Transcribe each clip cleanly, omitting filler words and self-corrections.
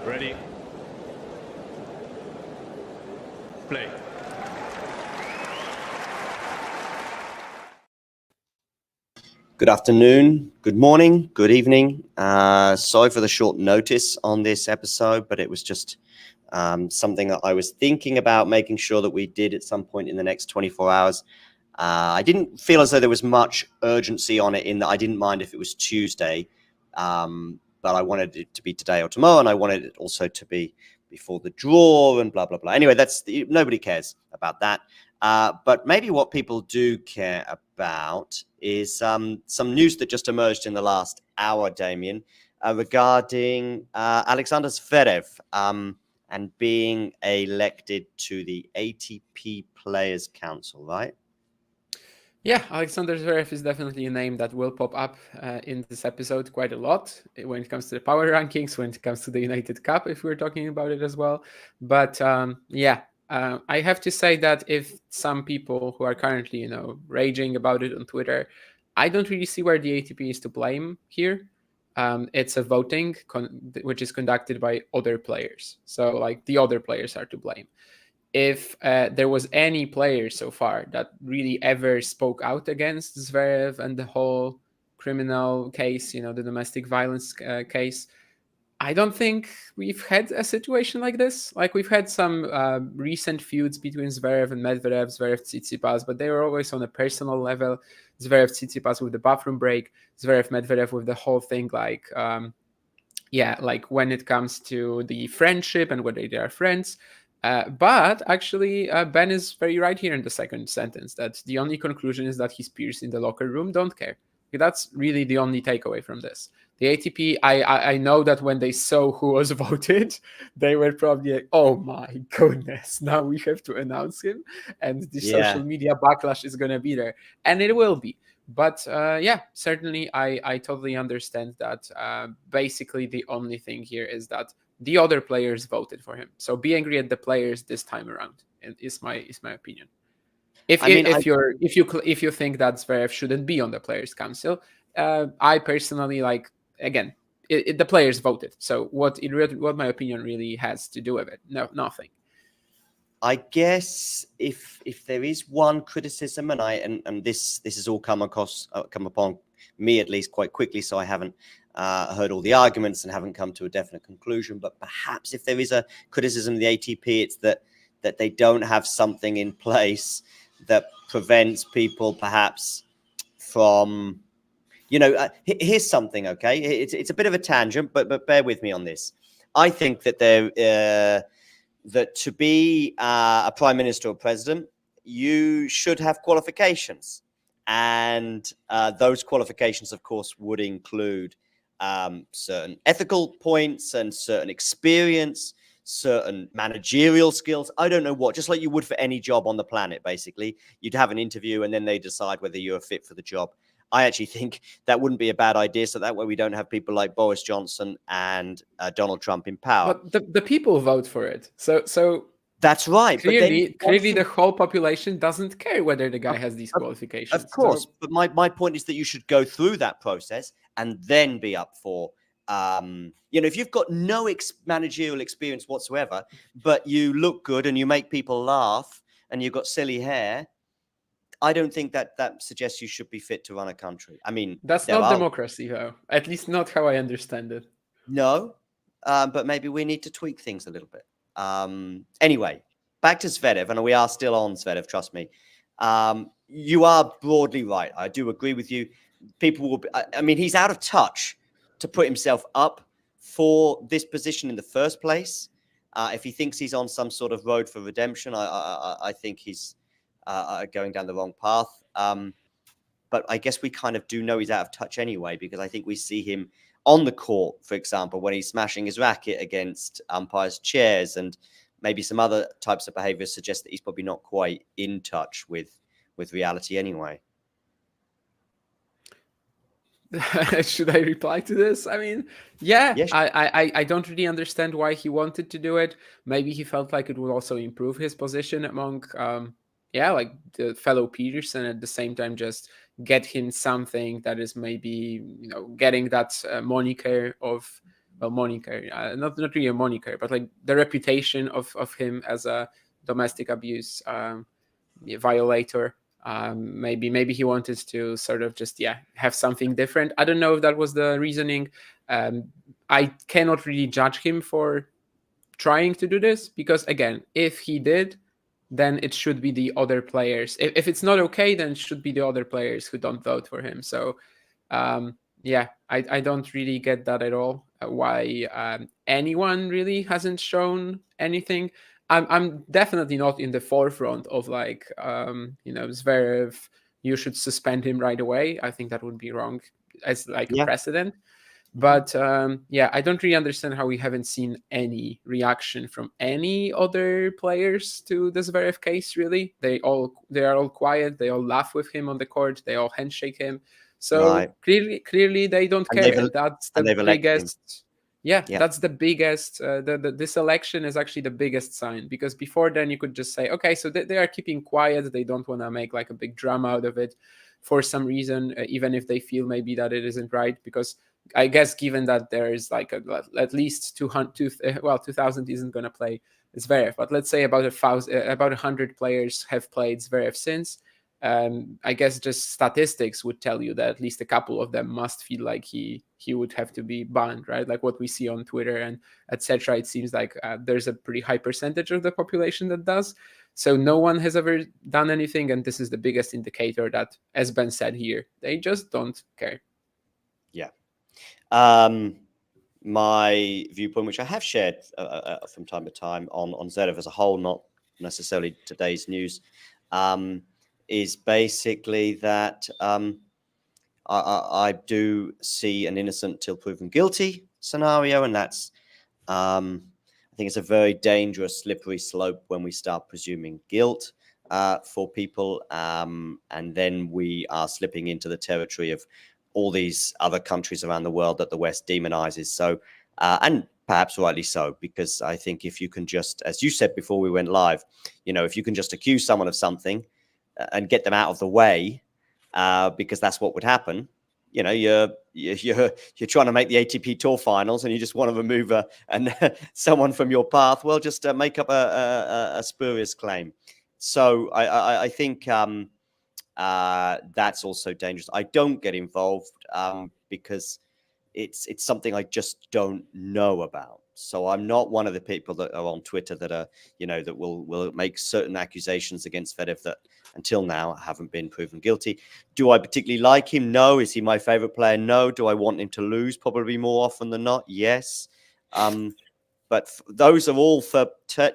Ready. Play. Good afternoon, good morning, good evening. Sorry for the short notice on this episode, but it was just something that I was thinking about making sure that we did at some point in the next 24 hours. I didn't feel as though there was much urgency on it, in that I didn't mind if it was Tuesday, but I wanted it to be today or tomorrow, and I wanted it also to be before the draw and blah, blah, blah. Anyway, nobody cares about that. But maybe what people do care about is some news that just emerged in the last hour, Damien, regarding Alexander Zverev and being elected to the ATP Players Council, right? Yeah, Alexander Zverev is definitely a name that will pop up in this episode quite a lot when it comes to the power rankings, when it comes to the United Cup, if we're talking about it as well. But I have to say that if some people who are currently, raging about it on Twitter, I don't really see where the ATP is to blame here. It's a voting which is conducted by other players. So like the other players are to blame. If there was any player so far that really ever spoke out against Zverev and the whole criminal case, the domestic violence case, I don't think we've had a situation like this. Like we've had some recent feuds between Zverev and Medvedev, Zverev Tsitsipas, but they were always on a personal level. Zverev Tsitsipas with the bathroom break, Zverev Medvedev with the whole thing, like when it comes to the friendship and whether they are friends. But actually, Ben is very right here in the second sentence, that the only conclusion is that his peers in the locker room don't care. That's really the only takeaway from this. The ATP, I know that when they saw who was voted, they were probably like, oh my goodness, now we have to announce him. And the social media backlash is going to be there. And it will be. But certainly I totally understand that basically the only thing here is that the other players voted for him. So be angry at the players this time around is my opinion. If you think that Zverev shouldn't be on the players' council, I personally the players voted. So what my opinion really has to do with it? No, nothing. I guess if there is one criticism, and this has all come upon me at least quite quickly, so I haven't heard all the arguments and haven't come to a definite conclusion. But perhaps if there is a criticism of the ATP, it's that they don't have something in place that prevents people perhaps from, here's something, okay? It's a bit of a tangent, but bear with me on this. I think that that to be a prime minister or president, you should have qualifications. And those qualifications, of course, would include certain ethical points and certain experience, certain managerial skills. I don't know what, just like you would for any job on the planet, basically. You'd have an interview and then they decide whether you're fit for the job. I actually think that wouldn't be a bad idea. So that way we don't have people like Boris Johnson and Donald Trump in power. But the people vote for it. So that's right. Clearly, the whole population doesn't care whether the guy has these qualifications. Of course. So, but my point is that you should go through that process and then be up for, if you've got no managerial experience whatsoever, but you look good and you make people laugh and you've got silly hair, I don't think that suggests you should be fit to run a country. I mean, that's not democracy, though. At least not how I understand it. No, but maybe we need to tweak things a little bit. Anyway, back to Zverev, and we are still on Zverev, trust me. You are broadly right. I do agree with you. People will be, he's out of touch to put himself up for this position in the first place. If he thinks he's on some sort of road for redemption, I think he's going down the wrong path. But I guess we kind of do know he's out of touch anyway, because I think we see him on the court, for example, when he's smashing his racket against umpires' chairs, and maybe some other types of behaviors suggest that he's probably not quite in touch with reality anyway. Should I reply to this? Yes. I don't really understand why he wanted to do it. Maybe he felt like it would also improve his position among the fellow peers, and at the same time just get him something that is maybe getting that moniker of moniker, not really a moniker, but like the reputation of him as a domestic abuse violator. Maybe he wanted to sort of just have something different. I don't know if that was the reasoning. I cannot really judge him for trying to do this, because again, if he did, then it should be the other players. If it's not okay, then it should be the other players who don't vote for him. So I don't really get that at all. Why anyone really hasn't shown anything. I'm definitely not in the forefront of like Zverev, you should suspend him right away. I think that would be wrong as like a precedent. But I don't really understand how we haven't seen any reaction from any other players to the Zverev case. Really, they are all quiet. They all laugh with him on the court. They all handshake him. So clearly they don't care. And that's the biggest. That's the biggest. This election is actually the biggest sign, because before then you could just say, okay, so they are keeping quiet. They don't want to make like a big drama out of it for some reason, even if they feel maybe that it isn't right. Because I guess given that there is like at least 2,000 isn't going to play Zverev, but let's say about 100 players have played Zverev since. I guess just statistics would tell you that at least a couple of them must feel like he would have to be banned, right? Like what we see on Twitter and etc. It seems like there's a pretty high percentage of the population that does. So no one has ever done anything, and this is the biggest indicator that, as Ben said here, they just don't care. Yeah. My viewpoint, which I have shared from time to time on Zverev as a whole, not necessarily today's news, is basically that I do see an innocent till proven guilty scenario, and that's I think it's a very dangerous, slippery slope when we start presuming guilt for people, and then we are slipping into the territory of all these other countries around the world that the West demonizes. So, and perhaps rightly so, because I think if you can just, as you said before we went live, if you can just accuse someone of something and get them out of the way, because that's what would happen. You're trying to make the ATP Tour finals, and you just want to remove someone from your path. Well, just make up a spurious claim. So I think that's also dangerous. I don't get involved because it's something I just don't know about. So I'm not one of the people that are on Twitter that are, that will make certain accusations against Zverev that until now haven't been proven guilty. Do I particularly like him? No. Is he my favorite player? No. Do I want him to lose? Probably more often than not. Yes. But those are all for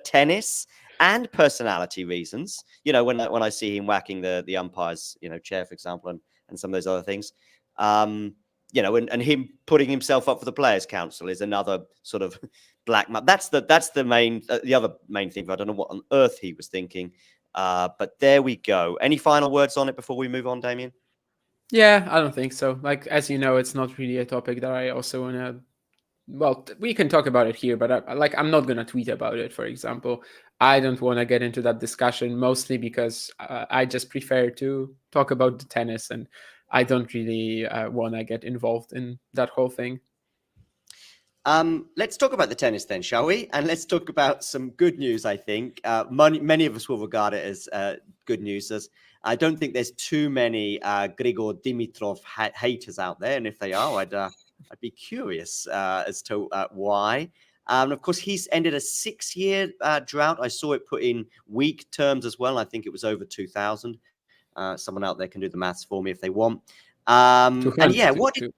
tennis and personality reasons. When I see him whacking the umpire's, chair, for example, and some of those other things. And him putting himself up for the Players' Council is another sort of black mark. That's the main, the other main thing. I don't know what on earth he was thinking, but there we go. Any final words on it before we move on, Damien? Yeah, I don't think so. Like, as you know, it's not really a topic that I also want to. Well, we can talk about it here, but I'm not going to tweet about it, for example. I don't want to get into that discussion, mostly because I just prefer to talk about the tennis, and I don't really want to get involved in that whole thing. Let's talk about the tennis then, shall we? And let's talk about some good news, I think. Many of us will regard it as good news. As I don't think there's too many Grigor Dimitrov haters out there. And if they are, I'd be curious as to why. Of course, he's ended a 6-year drought. I saw it put in week terms as well. I think it was over 2,000. Someone out there can do the maths for me if they want. And yeah, what did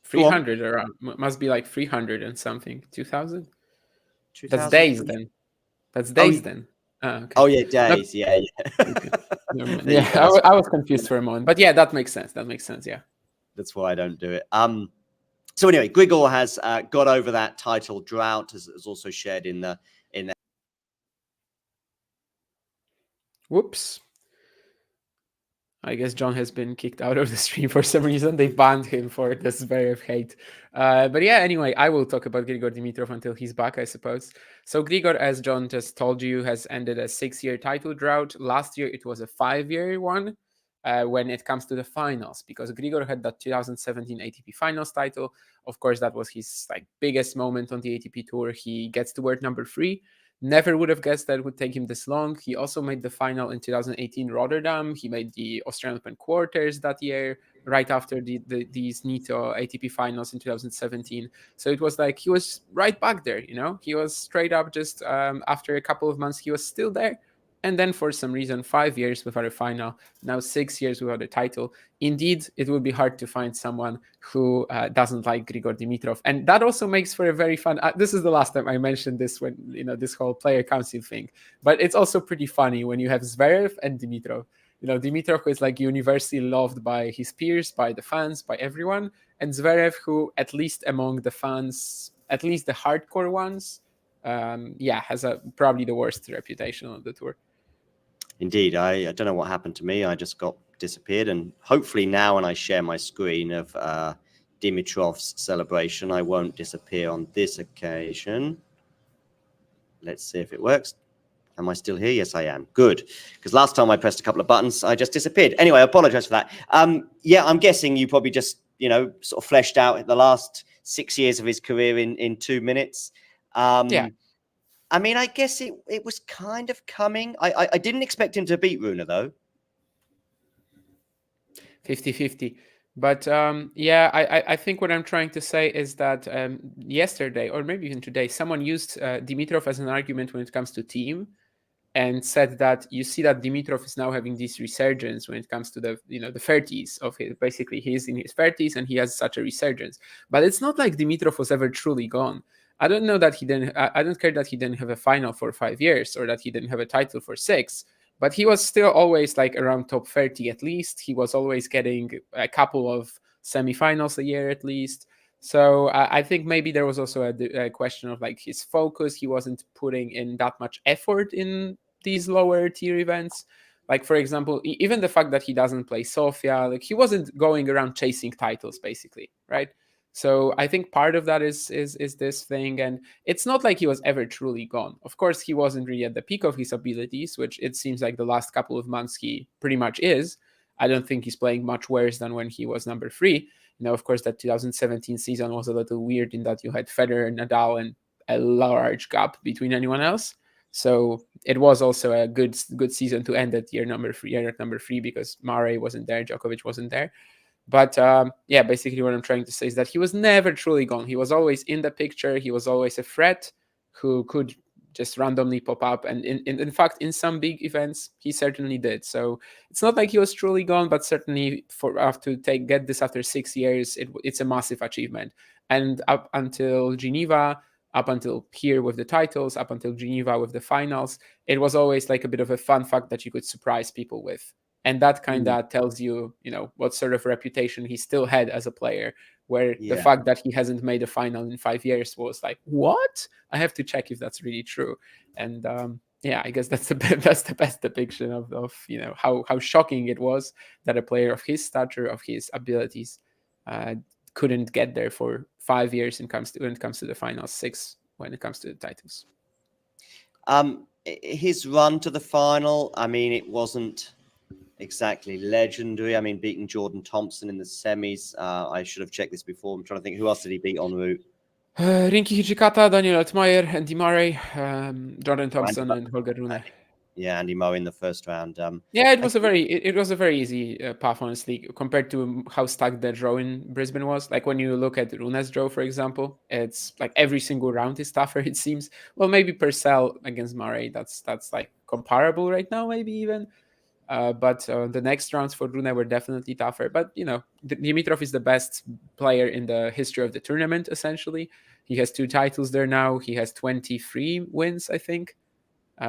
300 around, must be like 300 and something. 2,000. That's days then. That's days then. Okay. Oh yeah, days. Yeah. Yeah, I was confused for a moment, but yeah, that makes sense. Yeah, that's why I don't do it. So anyway, Grigor has got over that title drought, as also shared in the. Whoops. I guess John has been kicked out of the stream for some reason. They banned him for this Zverev hate. But yeah, anyway, I will talk about Grigor Dimitrov until he's back, I suppose. So Grigor, as John just told you, has ended a 6-year title drought. Last year, it was a 5-year one. when it comes to the finals, because Grigor had that 2017 ATP Finals title. Of course, that was his like biggest moment on the ATP Tour. He gets to world number 3. Never would have guessed that it would take him this long. He also made the final in 2018 Rotterdam. He made the Australian Open quarters that year, right after these NITO ATP finals in 2017. So it was like he was right back there, you know? He was straight up just after a couple of months, he was still there. And then for some reason, 5 years without a final, now 6 years without a title. Indeed, it will be hard to find someone who doesn't like Grigor Dimitrov. And that also makes for a very fun, this is the last time I mentioned this when, you know, this whole player council thing, but it's also pretty funny when you have Zverev and Dimitrov. You know, Dimitrov is like universally loved by his peers, by the fans, by everyone. And Zverev, who at least among the fans, at least the hardcore ones, has probably the worst reputation on the tour. Indeed, I don't know what happened to me. I just got disappeared, and hopefully now when I share my screen of Dimitrov's celebration, I won't disappear on this occasion. Let's see if it works. Am I still here? Yes, I am. Good, because last time I pressed a couple of buttons, I just disappeared. Anyway, I apologize for that. Yeah, I'm guessing you probably just, you know, sort of fleshed out the last 6 years of his career in 2 minutes. Yeah. I mean, I guess it was kind of coming. I didn't expect him to beat Rune, though. 50-50. But I think what I'm trying to say is that yesterday, or maybe even today, someone used Dimitrov as an argument when it comes to team, and said that you see that Dimitrov is now having this resurgence when it comes to the 30s of his. Basically, he's in his 30s and he has such a resurgence. But it's not like Dimitrov was ever truly gone. I don't know that he didn't. I don't care that he didn't have a final for 5 years or that he didn't have a title for 6. But he was still always like around top 30 at least. He was always getting a couple of semifinals a year at least. So I think maybe there was also a question of like his focus. He wasn't putting in that much effort in these lower tier events. Like, for example, even the fact that he doesn't play Sofia, like he wasn't going around chasing titles basically, right? So I think part of that is this thing, and it's not like he was ever truly gone. Of course, he wasn't really at the peak of his abilities, which it seems like the last couple of months he pretty much is. I don't think he's playing much worse than when he was number 3. You know, of course, that 2017 season was a little weird in that you had Federer, Nadal, and a large gap between anyone else. So it was also a good season to end at year number 3 because Murray wasn't there, Djokovic wasn't there. But basically what I'm trying to say is that he was never truly gone. He was always in the picture. He was always a threat who could just randomly pop up. And in fact, in some big events, he certainly did. So it's not like he was truly gone, but certainly get this after 6 years, it's a massive achievement. And up until Geneva, up until here with the titles, up until Geneva with the finals, it was always like a bit of a fun fact that you could surprise people with. And that kind of tells you, you know, what sort of reputation he still had as a player, where the fact that he hasn't made a final in 5 years was like, what? I have to check if that's really true. And I guess that's the best depiction of you know, how shocking it was that a player of his stature, of his abilities, couldn't get there for 5 years when it comes to the finals, 6 when it comes to the titles. His run to the final, I mean, it wasn't exactly legendary. I mean, beating Jordan Thompson in the semis. I should have checked this before. I'm trying to think, who else did he beat en route? Rinky Hijikata, Daniel Altmaier, Andy Murray, Jordan Thompson, and Holger Rune. Yeah, Andy Murray in the first round. It was a very easy path, honestly, compared to how stacked the draw in Brisbane was. Like when you look at Rune's draw, for example, it's like every single round is tougher, it seems. Well, maybe Purcell against Murray, that's like comparable right now, maybe even. But the next rounds for Rune were definitely tougher. But, you know, Dimitrov is the best player in the history of the tournament, essentially. He has 2 titles there now. He has 23 wins, I think,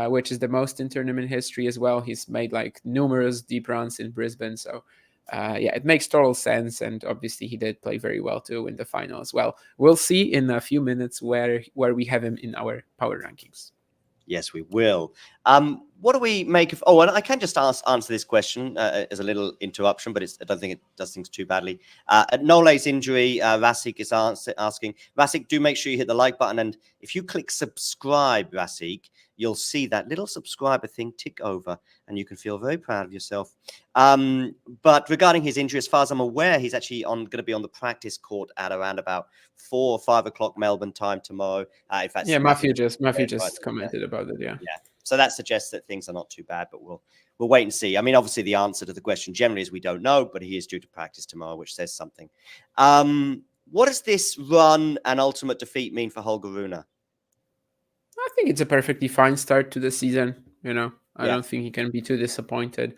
which is the most in tournament history as well. He's made like numerous deep runs in Brisbane. So, it makes total sense. And obviously he did play very well too in the final as well. We'll see in a few minutes where we have him in our power rankings. Yes, we will. what do we make of? Oh, and I can just answer this question as a little interruption, but I don't think it does things too badly. At Nole's injury, Rasik is asking, Rasik, do make sure you hit the like button, and if you click subscribe, Rasik, you'll see that little subscriber thing tick over, and you can feel very proud of yourself. But regarding his injury, as far as I'm aware, he's actually going to be on the practice court at around about 4 or 5 o'clock Melbourne time tomorrow. If that's Matthew just commented about it. Yeah. So that suggests that things are not too bad, but we'll wait and see. I mean, obviously, the answer to the question generally is we don't know, but he is due to practice tomorrow, which says something. What does this run and ultimate defeat mean for Holger Rune? I think it's a perfectly fine start to the season. I don't think he can be too disappointed.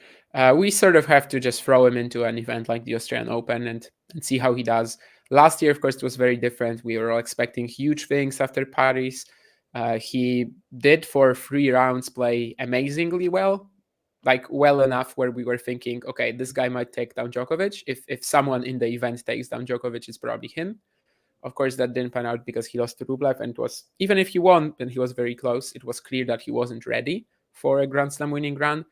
We sort of have to just throw him into an event like the Australian Open and see how he does. Last year, of course, it was very different. We were all expecting huge things after Paris. He did for 3 rounds play amazingly well, like well enough where we were thinking, okay, this guy might take down Djokovic. If someone in the event takes down Djokovic, it's probably him. Of course, that didn't pan out because he lost to Rublev, and even if he won, and he was very close, it was clear that he wasn't ready for a Grand Slam winning run.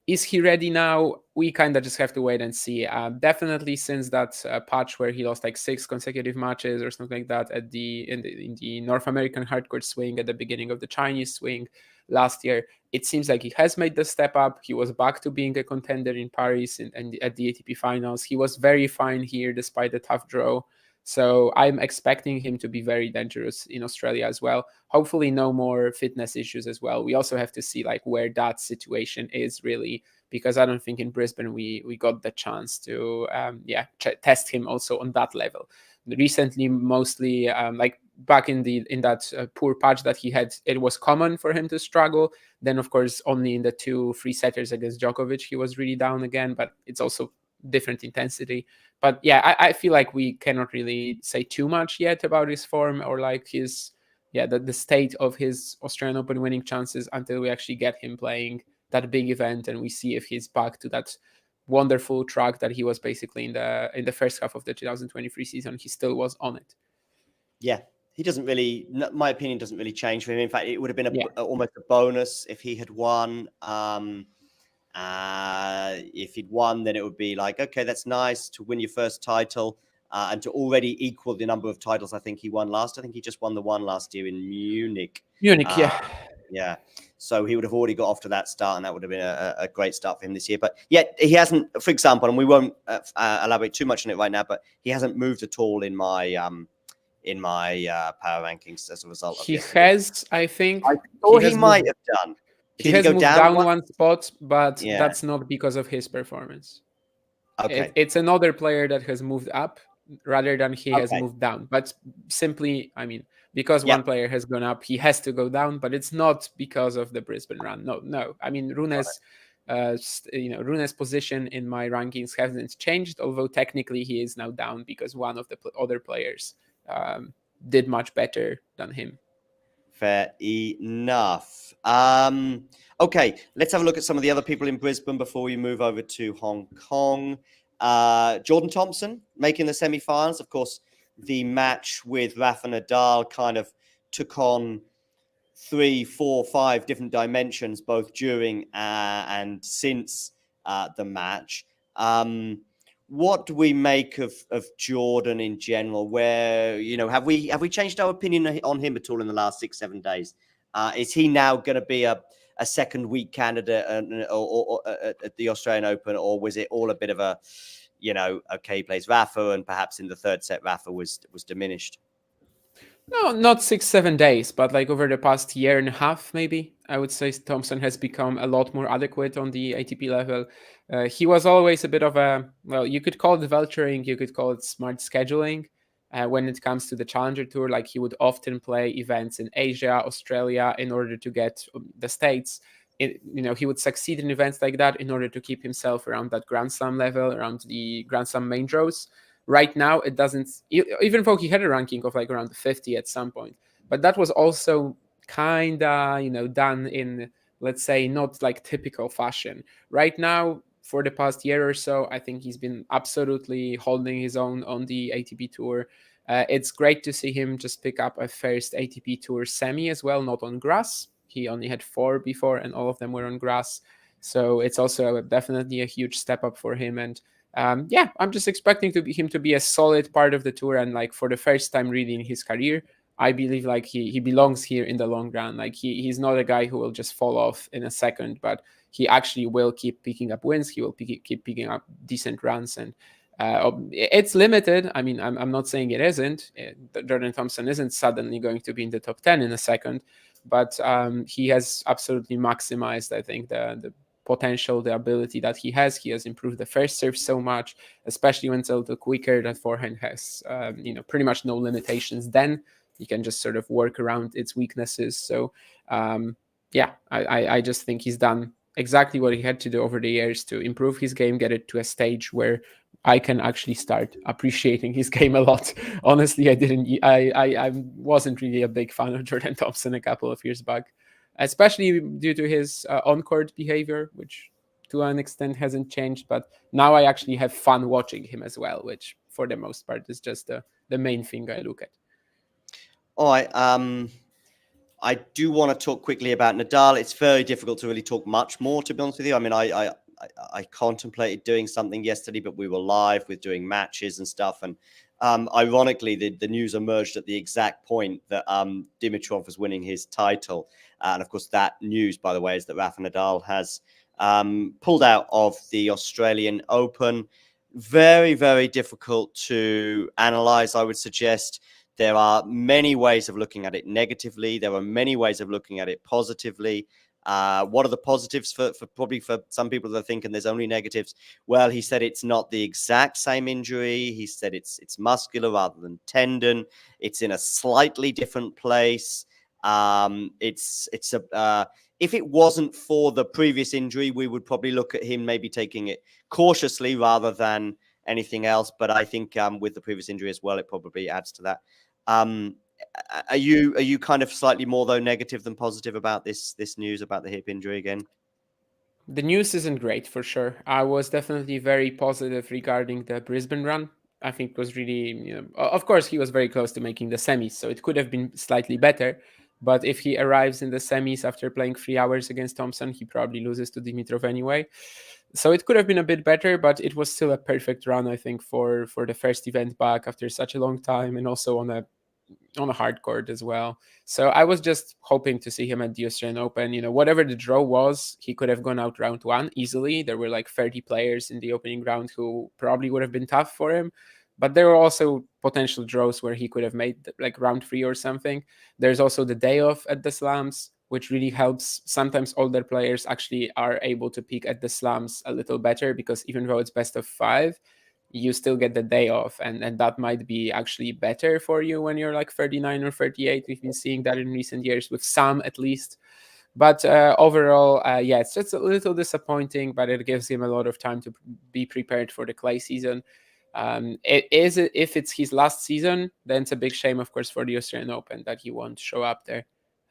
Is he ready now? We kind of just have to wait and see. Definitely since that patch where he lost like 6 consecutive matches or something like that in the North American hardcourt swing at the beginning of the Chinese swing last year, it seems like he has made the step up. He was back to being a contender in Paris and at the ATP finals. He was very fine here despite the tough draw. So I'm expecting him to be very dangerous in Australia as well. Hopefully no more fitness issues as well. We also have to see like where that situation is really, because I don't think in Brisbane we got the chance to test him also on that level. Recently, mostly like back in that poor patch that he had, it was common for him to struggle. Then of course only in the 2 free setters against Djokovic he was really down again, but it's also different intensity. But yeah, I feel like we cannot really say too much yet about his form or like his the state of his Australian Open winning chances until we actually get him playing that big event and we see if he's back to that wonderful track that he was basically in the first half of the 2023 season. He still was on it. Yeah, he doesn't really, my opinion doesn't really change for him. In fact, it would have been almost a bonus if he had won. If he'd won, then it would be like, okay, that's nice to win your first title and to already equal the number of titles I think he won last. I think he just won the one last year in Munich. Yeah. So he would have already got off to that start, and that would have been a great start for him this year. But yet he hasn't, for example, and we won't elaborate too much on it right now, but he hasn't moved at all in my power rankings as a result of He has, I think. I thought he might have done. He has moved down one spot, but that's not because of his performance. Okay. It's another player that has moved up rather than he has moved down. But simply, I mean, because one player has gone up, he has to go down, but it's not because of the Brisbane run. No. I mean, Rune's position in my rankings hasn't changed, although technically he is now down because one of the other players did much better than him. Fair enough. Okay, let's have a look at some of the other people in Brisbane before we move over to Hong Kong. Jordan Thompson making the semi-finals. Of course, the match with Rafa Nadal kind of took on 3, 4, 5 different dimensions, both during and since the match. What do we make of Jordan in general? Where, have we changed our opinion on him at all in the last 6-7 days? Is he now going to be a second week candidate or at the Australian Open, or was it all a bit of a, okay, he plays Rafa, and perhaps in the third set Rafa was diminished? No, not 6-7 days, but like over the past year and a half, maybe, I would say Thompson has become a lot more adequate on the ATP level. He was always a bit of you could call it vulturing, you could call it smart scheduling. When it comes to the Challenger Tour, like he would often play events in Asia, Australia, in order to get the States. He would succeed in events like that in order to keep himself around that Grand Slam level, around the Grand Slam main draws. Right now, it doesn't, even though he had a ranking of like around 50 at some point, but that was also kind of, done in, let's say, not like typical fashion. Right now, for the past year or so, I think he's been absolutely holding his own on the ATP Tour. It's great to see him just pick up a first ATP Tour semi as well, not on grass. He only had 4 before, and all of them were on grass. So it's also definitely a huge step up for him. And yeah, I'm just expecting him to be a solid part of the tour. And like for the first time really in his career, I believe like he belongs here in the long run. Like he's not a guy who will just fall off in a second, but he actually will keep picking up wins. He will keep picking up decent runs, and it's limited. I mean, I'm not saying it isn't. Jordan Thompson isn't suddenly going to be in the top 10 in a second, but he has absolutely maximized, I think, the potential, the ability that he has. He has improved the first serve so much, especially when it's a little quicker. That forehand has, pretty much no limitations. Then you can just sort of work around its weaknesses. So, yeah, I just think he's done exactly what he had to do over the years to improve his game, get it to a stage where I can actually start appreciating his game a lot. Honestly, I wasn't really a big fan of Jordan Thompson a couple of years back, especially due to his on-court behavior, which to an extent hasn't changed. But now I actually have fun watching him as well, which for the most part is just the main thing I look at. All right. I do want to talk quickly about Nadal. It's very difficult to really talk much more, to be honest with you. I mean, I contemplated doing something yesterday, but we were live with doing matches and stuff. And ironically, the news emerged at the exact point that Dimitrov was winning his title. And of course, that news, by the way, is that Rafa Nadal has pulled out of the Australian Open. Very, very difficult to analyze, I would suggest. There are many ways of looking at it negatively. There are many ways of looking at it positively. What are the positives for some people that are thinking there's only negatives? Well, he said it's not the exact same injury. He said it's muscular rather than tendon. It's in a slightly different place. If it wasn't for the previous injury, we would probably look at him maybe taking it cautiously rather than anything else. But I think with the previous injury as well, it probably adds to that. Are you kind of slightly more though negative than positive about this news about the hip injury again? The news isn't great for sure. I was definitely very positive regarding the Brisbane run. I think it was really, of course, he was very close to making the semis, so it could have been slightly better. But if he arrives in the semis after playing 3 hours against Thompson, he probably loses to Dimitrov anyway. So it could have been a bit better, but it was still a perfect run, I think, for the first event back after such a long time, and also on a hard court as well. So I was just hoping to see him at the Australian Open. Whatever the draw was, he could have gone out round 1 easily. There were like 30 players in the opening round who probably would have been tough for him. But there were also potential draws where he could have made like round 3 or something. There's also the day off at the slams, which really helps. Sometimes older players actually are able to peak at the slams a little better, because even though it's best of 5, you still get the day off, and that might be actually better for you when you're like 39 or 38. We've been seeing that in recent years with some at least. But overall, yeah, it's just a little disappointing, but it gives him a lot of time to be prepared for the clay season. If it's his last season, then it's a big shame, of course, for the Australian Open that he won't show up there.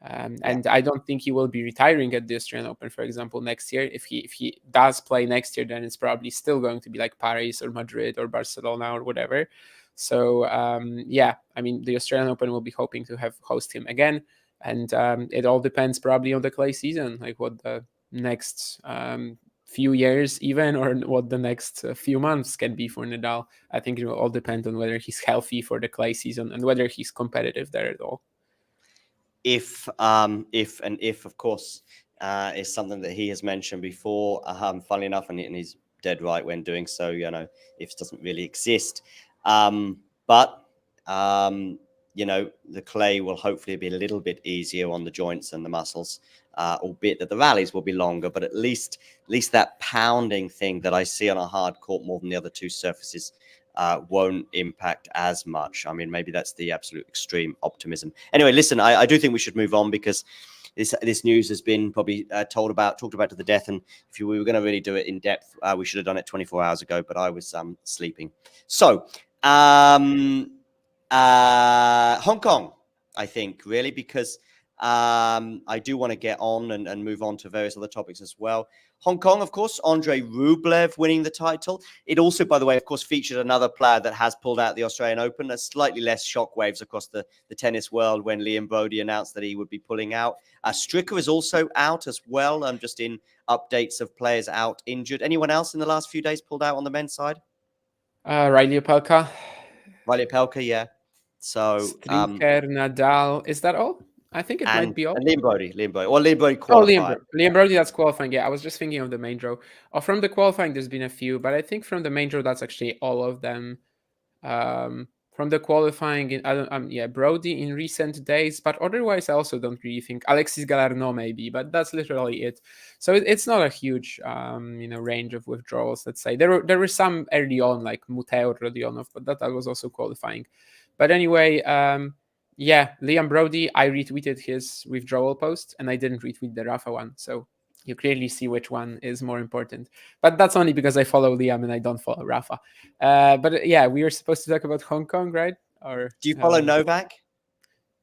And I don't think he will be retiring at the Australian Open, for example, next year. If he does play next year, then it's probably still going to be like Paris or Madrid or Barcelona or whatever. So yeah, I mean, the Australian Open will be hoping to host him again, and it all depends probably on the clay season, like what the next few years even, or what the next few months can be for Nadal. I think it will all depend on whether he's healthy for the clay season and whether he's competitive there at all. If of course is something that he has mentioned before, funnily enough, and he's dead right when doing so. If doesn't really exist, but the clay will hopefully be a little bit easier on the joints and the muscles, albeit that the rallies will be longer. But at least that pounding thing that I see on a hard court more than the other two surfaces won't impact as much. I mean, maybe that's the absolute extreme optimism. Anyway, listen, I do think we should move on, because this news has been probably talked about to the death. And if we were going to really do it in depth, we should have done it 24 hours ago, but I was sleeping. So Hong Kong, I think, really, because I do want to get on and move on to various other topics as well. Hong Kong, of course, Andrei Rublev winning the title. It also, by the way, of course, featured another player that has pulled out the Australian Open. There's slightly less shockwaves across the tennis world when Liam Brody announced that he would be pulling out. Stricker is also out as well. I'm just in updates of players out injured. Anyone else in the last few days pulled out on the men's side? Riley Opelka. Riley Opelka, yeah. So, Stricker, Nadal. Is that all? I think it might be all. And Liam Brody. Well, Liam Brody qualified. qualified. Liam Brody, that's qualifying. Yeah, I was just thinking of the main draw. From the qualifying, there's been a few, but I think from the main draw, that's actually all of them. From the qualifying, Brody in recent days, but otherwise, I also don't really think Alexis Galarneau maybe, but that's literally it. So it's not a huge, range of withdrawals. Let's say there were some early on, like Muteo Rodionov, but that was also qualifying. But anyway, Liam Brody, I retweeted his withdrawal post, and I didn't retweet the Rafa one. So you clearly see which one is more important. But that's only because I follow Liam and I don't follow Rafa. But yeah, we were supposed to talk about Hong Kong, right? Or do you follow Novak?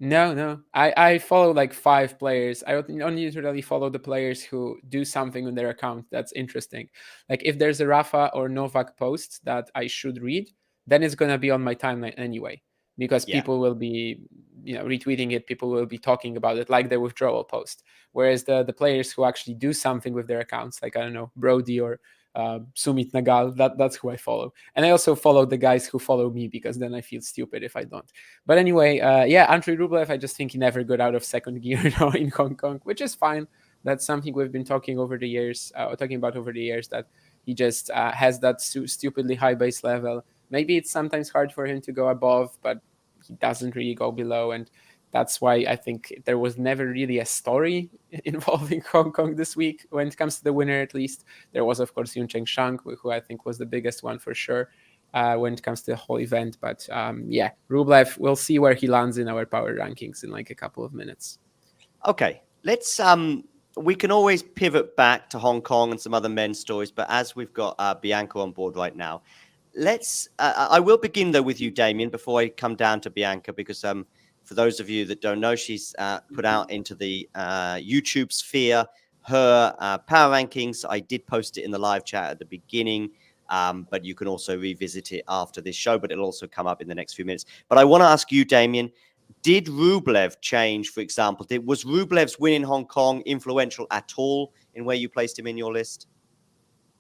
No. I follow like 5 players. I only really follow the players who do something on their account that's interesting. Like if there's a Rafa or Novak post that I should read, then it's going to be on my timeline anyway. Because people will be, retweeting it. People will be talking about it, like their withdrawal post. Whereas the players who actually do something with their accounts, like I don't know, Brody or Sumit Nagal, that's who I follow. And I also follow the guys who follow me because then I feel stupid if I don't. But anyway, Andrei Rublev, I just think he never got out of second gear now in Hong Kong, which is fine. That's something we've been talking about over the years. That he just has that stupidly high base level. Maybe it's sometimes hard for him to go above, but he doesn't really go below, and that's why I think there was never really a story involving Hong Kong this week when it comes to the winner. At least there was, of course, Yun Cheng Shang, who I think was the biggest one for sure when it comes to the whole event. But Rublev, we'll see where he lands in our power rankings in like a couple of minutes. Okay, let's we can always pivot back to Hong Kong and some other men's stories, but as we've got Bianca on board right now, I will begin though with you, Damien, before I come down to Bianca, because for those of you that don't know, she's put out into the YouTube sphere her power rankings. I did post it in the live chat at the beginning, but you can also revisit it after this show, but it'll also come up in the next few minutes. But I want to ask you, Damien, did Rublev change, for example? Was Rublev's win in Hong Kong influential at all in where you placed him in your list?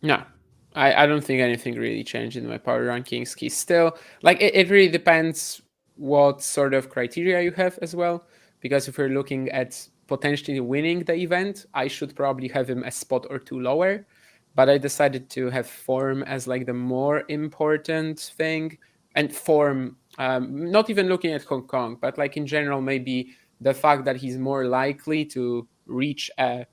No. I don't think anything really changed in my power rankings. He's still like it really depends what sort of criteria you have as well. Because if we're looking at potentially winning the event, I should probably have him a spot or 2 lower. But I decided to have form as like the more important thing. And form, not even looking at Hong Kong, but like in general, maybe the fact that he's more likely to reach a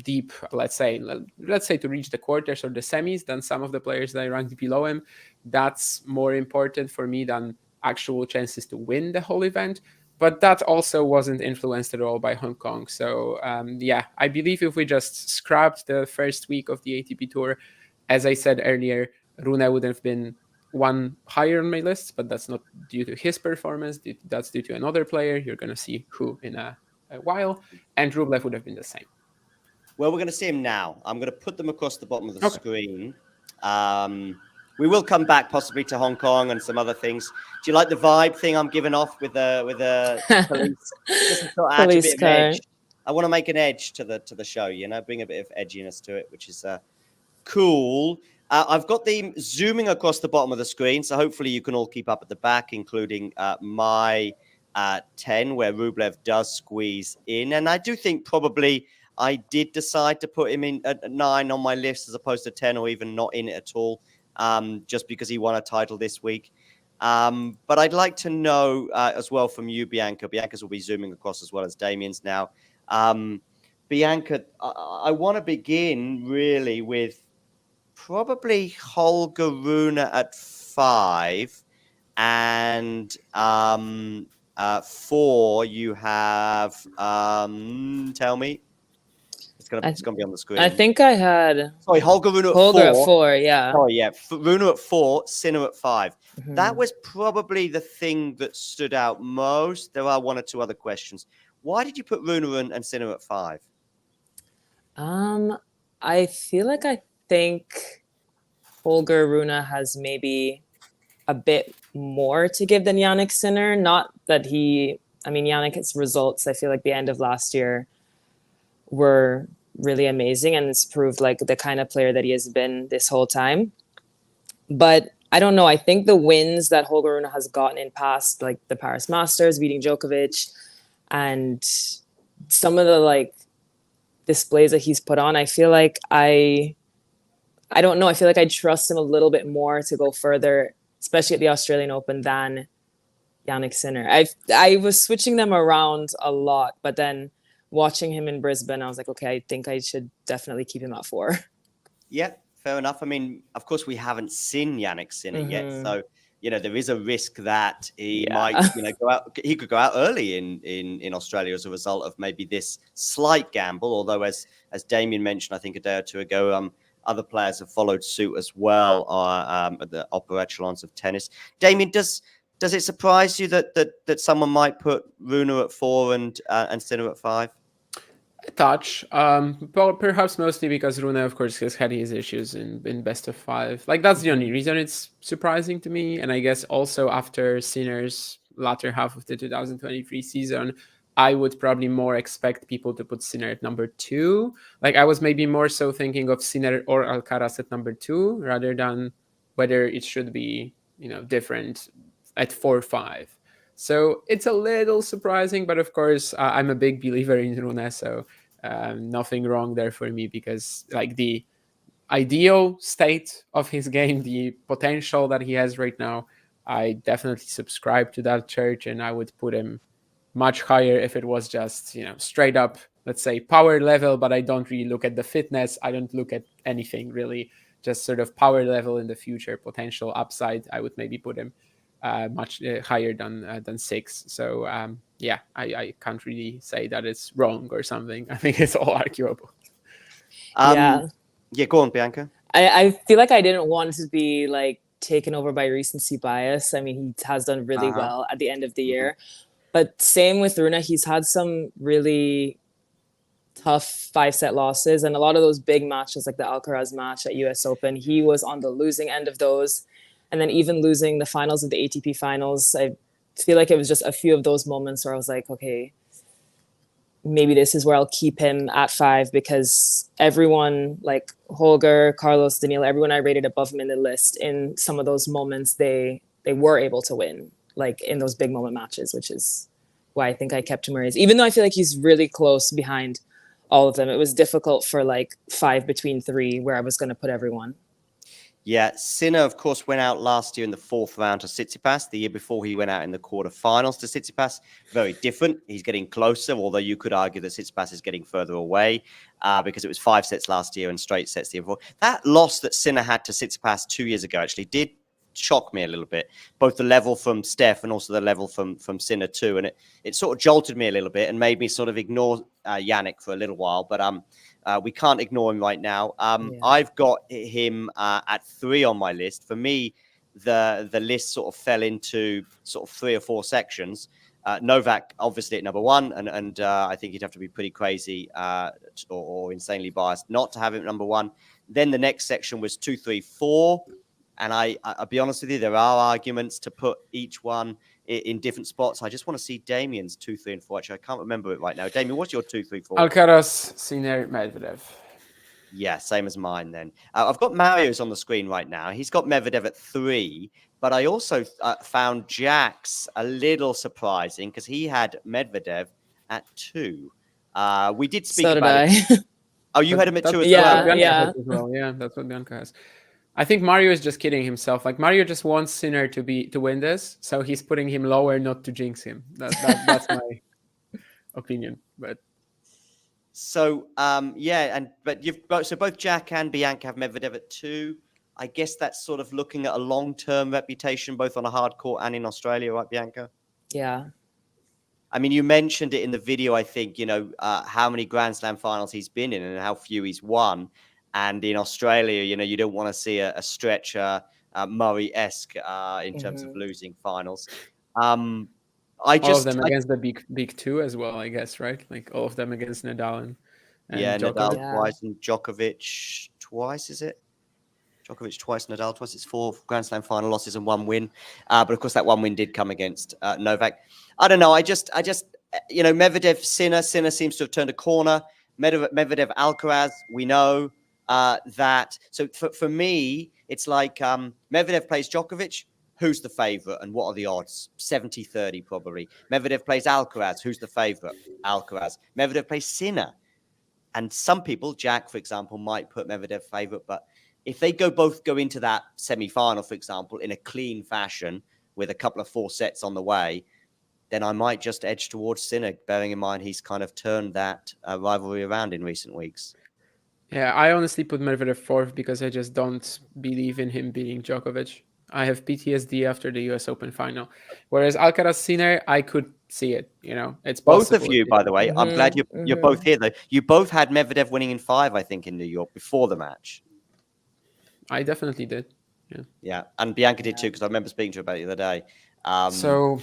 deep, let's say to reach the quarters or the semis than some of the players that I ranked below him. That's more important for me than actual chances to win the whole event. But that also wasn't influenced at all by Hong Kong. So I believe if we just scrapped the first week of the ATP Tour, as I said earlier, Rune would have been one higher on my list, but that's not due to his performance. That's due to another player. You're going to see who in a while. And Rublev would have been the same. Well, we're going to see him now. I'm going to put them across the bottom of the screen. We will come back possibly to Hong Kong and some other things. Do you like the vibe thing I'm giving off with the police? Just to sort of add a bit of edge. I want to make an edge to the show, bring a bit of edginess to it, which is cool. I've got them zooming across the bottom of the screen, so hopefully you can all keep up at the back, including my 10, where Rublev does squeeze in. And I do think probably I did decide to put him in at 9 on my list as opposed to 10 or even not in it at all, just because he won a title this week. But I'd like to know as well from you, Bianca. Bianca's will be zooming across as well as Damien's now. Bianca, I want to begin really with probably Holger Rune at 5. And 4, you have, tell me. It's gonna be on the screen. I think I had Holger Rune at Holger 4. at 4, yeah. Oh yeah, Rune at 4, Sinner at 5. Mhm. That was probably the thing that stood out most. There are one or two other questions. Why did you put Rune and Sinner at 5? I feel like I think Holger Rune has maybe a bit more to give than Yannick Sinner. Not that Yannick's results, I feel like the end of last year were really amazing, and it's proved like the kind of player that he has been this whole time. But I don't know. I think the wins that Holger Rune has gotten in past, like the Paris Masters, beating Djokovic, and some of the like displays that he's put on, I feel like I don't know. I feel like I trust him a little bit more to go further, especially at the Australian Open, than Yannick Sinner. I was switching them around a lot, but then watching him in Brisbane, I was like, okay, I think I should definitely keep him at 4. Yeah, fair enough. I mean, of course, we haven't seen Yannick Sinner yet, so there is a risk that he might, go out. He could go out early in Australia as a result of maybe this slight gamble. Although, as Damien mentioned, I think a day or two ago, other players have followed suit as well at the upper echelons of tennis. Damien, does it surprise you that someone might put Rune at 4 and Sinner at 5? A touch, but perhaps mostly because Rune, of course, has had his issues in best of 5. Like, that's the only reason it's surprising to me. And I guess also after Sinner's latter half of the 2023 season, I would probably more expect people to put Sinner at number 2. Like, I was maybe more so thinking of Sinner or Alcaraz at number 2 rather than whether it should be, different at 4 or 5. So it's a little surprising, but of course, I'm a big believer in Rune, so nothing wrong there for me, because like the ideal state of his game, the potential that he has right now, I definitely subscribe to that church, and I would put him much higher if it was just, straight up, let's say, power level, but I don't really look at the fitness. I don't look at anything really, just sort of power level in the future, potential upside. I would maybe put him much higher than 6. So I can't really say that it's wrong or something. I think it's all arguable. Yeah, go on, Bianca. I feel like I didn't want to be like taken over by recency bias. I mean, he has done really well at the end of the year, but same with Rune. He's had some really tough 5-set losses, and a lot of those big matches, like the Alcaraz match at US Open, he was on the losing end of those. And then even losing the finals of the ATP finals, I feel like it was just a few of those moments where I was like, okay, maybe this is where I'll keep him at 5, because everyone, like Holger, Carlos, Daniil, everyone I rated above him in the list, in some of those moments, they were able to win, like in those big moment matches, which is why I think I kept him where he is. Even though I feel like he's really close behind all of them, it was difficult for like 5 between 3 where I was going to put everyone. Yeah, Sinner, of course, went out last year in the 4th round to Tsitsipas. The year before, he went out in the quarterfinals to Tsitsipas. Very different. He's getting closer, although you could argue that Tsitsipas is getting further away because it was 5 sets last year and straight sets the year before. That loss that Sinner had to Tsitsipas 2 years ago actually did shock me a little bit, both the level from Steph and also the level from Sinner too. And it sort of jolted me a little bit and made me sort of ignore Yannick for a little while. But we can't ignore him right now. I've got him at 3 on my list. For me, the list sort of fell into sort of 3 or 4 sections. Novak, obviously, at number 1, and I think you'd have to be pretty crazy or insanely biased not to have him at number 1. Then the next section was 2, 3, 4. And I'll be honest with you, there are arguments to put each one in different spots. I just want to see Damien's 2, 3, and 4. Actually, I can't remember it right now. Damien, what's your 2, 3, 4? Alcaraz, Sinner, Medvedev. Yeah, same as mine then. I've got Mario's on the screen right now. He's got Medvedev at 3, but I also found Jack's a little surprising because he had Medvedev at 2. We did speak about it. Oh, you had him at 2 as well? Yeah, that's what Bianca has. I think Mario is just kidding himself. Like, Mario just wants Sinner to win this, so he's putting him lower not to jinx him. That's my opinion. But so but both Jack and Bianca have Medvedev at 2. I guess that's sort of looking at a long-term reputation, both on a hard court and in Australia, right, Bianca? Yeah. I mean, you mentioned it in the video, I think, how many Grand Slam finals he's been in and how few he's won. And in Australia, you don't want to see a stretch Murray-esque in terms of losing finals. All of them against the big two as well, I guess, right? Like all of them against Nadal and Nadal Djokovic. twice and Djokovic twice, is it? Djokovic twice, Nadal twice. It's 4 Grand Slam final losses and 1 win. But of course, that 1 win did come against Novak. I don't know. I just Medvedev, Sinner seems to have turned a corner. Medvedev, Alcaraz, we know that. So for me, it's like Medvedev plays Djokovic. Who's the favorite and what are the odds? 70-30 probably. Medvedev plays Alcaraz. Who's the favorite? Alcaraz. Medvedev plays Sinner. And some people, Jack, for example, might put Medvedev favorite, but if they both go into that semi-final, for example, in a clean fashion with a couple of 4 sets on the way, then I might just edge towards Sinner, bearing in mind he's kind of turned that rivalry around in recent weeks. Yeah, I honestly put Medvedev 4th because I just don't believe in him beating Djokovic. I have PTSD after the US Open final. Whereas Alcaraz Sinner, I could see it. It's both possible. of you, by the way. I'm glad you're both here, though. You both had Medvedev winning in 5, I think, in New York before the match. I definitely did. Yeah, and Bianca did too, because I remember speaking to her about it the other day. So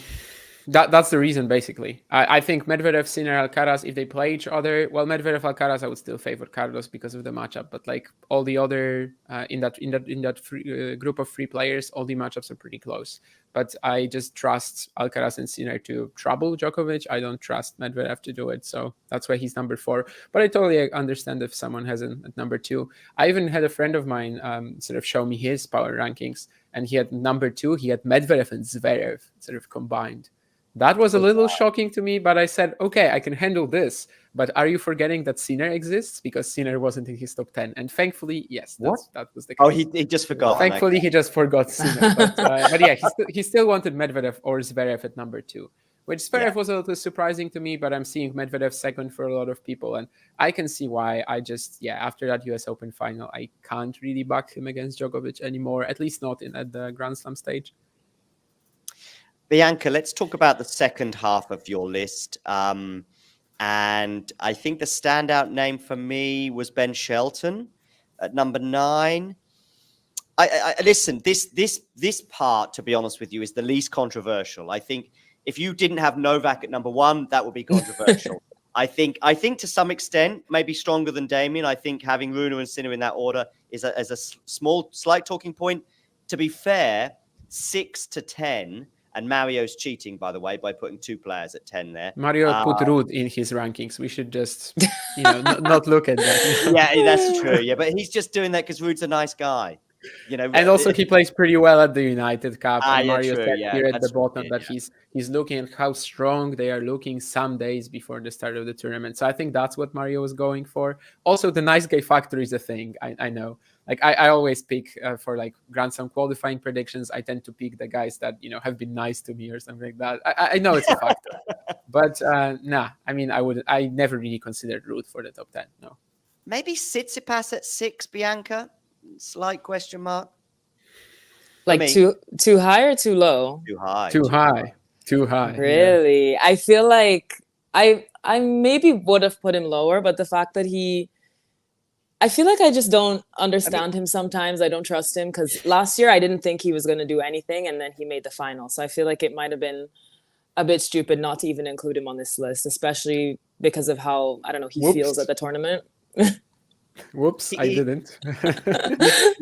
that's the reason, basically. I think Medvedev, Sinner, Alcaraz, if they play each other, well, Medvedev, Alcaraz, I would still favor Carlos because of the matchup. But like all the other in that group of 3 players, all the matchups are pretty close. But I just trust Alcaraz and Sinner to trouble Djokovic. I don't trust Medvedev to do it. So that's why he's number 4. But I totally understand if someone has him at number 2. I even had a friend of mine sort of show me his power rankings. And he had number 2, he had Medvedev and Zverev sort of combined. That was a little shocking to me, but I said, okay, I can handle this. But are you forgetting that Sinner exists? Because Sinner wasn't in his top 10. And thankfully, yes, that was the case. Oh, he just forgot. Thankfully, he just forgot Sinner. But yeah, he still wanted Medvedev or Zverev at number 2, which Zverev was a little surprising to me, but I'm seeing Medvedev second for a lot of people. And I can see why. After that US Open final, I can't really back him against Djokovic anymore, at least not at the Grand Slam stage. Bianca, let's talk about the second half of your list. And I think the standout name for me was Ben Shelton at number 9. I listen, this part, to be honest with you, is the least controversial. I think if you didn't have Novak at number 1, that would be controversial. I think to some extent, maybe stronger than Damien. I think having Rune and Sinner in that order is a slight talking point. To be fair, 6 to 10. And Mario's cheating, by the way, by putting 2 players at 10 there. Mario put Ruud in his rankings. We should just, not look at that. Yeah, that's true. Yeah, but he's just doing that because Ruud's a nice guy. And also he plays pretty well at the United Cup. And Mario said here at the bottom that he's looking at how strong they are looking some days before the start of the tournament. So I think that's what Mario was going for. Also, the nice guy factor is a thing. I know. Like I always pick for like Grand Slam qualifying predictions. I tend to pick the guys that have been nice to me or something like that. I know it's a factor, but I never really considered Ruud for the top 10. No, maybe Tsitsipas at 6, Bianca. Slight question mark. Like too high or too low? Too high. Too high. Really? Yeah. I feel like I maybe would have put him lower, but the fact that I feel like I just don't understand him sometimes. I don't trust him because last year I didn't think he was going to do anything and then he made the final. So I feel like it might have been a bit stupid not to even include him on this list, especially because of how, I don't know, he feels at the tournament. Whoops, I didn't. He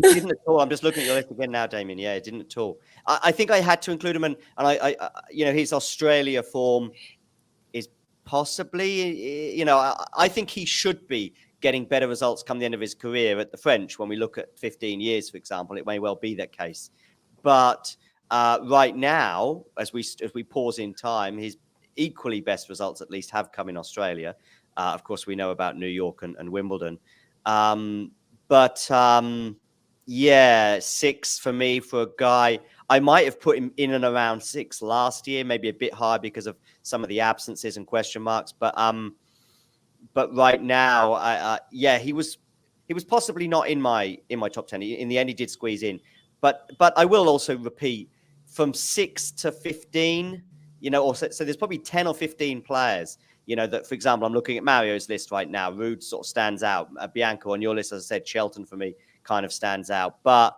didn't at all. I'm just looking at your list again now, Damien. Yeah, it didn't at all. I think I had to include him, and I his Australia form is possibly, I think he should be getting better results come the end of his career at the French. When we look at 15 years, for example, it may well be that case. But right now, as we pause in time, his equally best results at least have come in Australia. Of course, we know about New York and Wimbledon. But 6 for me for a guy. I might have put him in and around 6 last year, maybe a bit higher because of some of the absences and question marks. But right now, he was possibly not in my top 10. In the end, he did squeeze in. But I will also repeat, from 6 to 15, you know, or so there's probably 10 or 15 players, you know, that, for example, I'm looking at Mario's list right now. Rude sort of stands out. Bianca, on your list, as I said, Shelton for me kind of stands out. But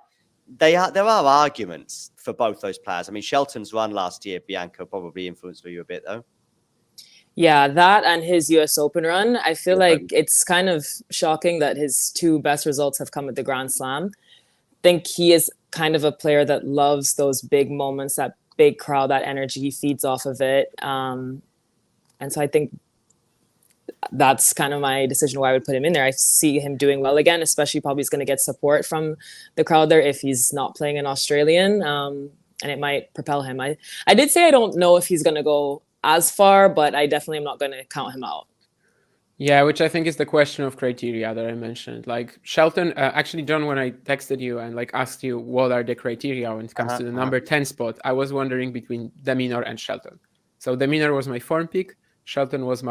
there are arguments for both those players. I mean, Shelton's run last year, Bianca, probably influenced you a bit, though. Yeah, that and his US Open run. I feel like it's kind of shocking that his two best results have come at the Grand Slam. I think he is kind of a player that loves those big moments, that big crowd, that energy. He feeds off of it. And so I think that's kind of my decision why I would put him in there. I see him doing well again, especially probably he's going to get support from the crowd there if he's not playing an Australian. And it might propel him. I did say I don't know if he's going to go as far, but I definitely am not going to count him out. Yeah, which I think is the question of criteria that I mentioned. Like Shelton, actually, John, when I texted you and like asked you what are the criteria when it comes to the number 10 spot, I was wondering between Deminor and Shelton. So Deminor was my form pick. Shelton was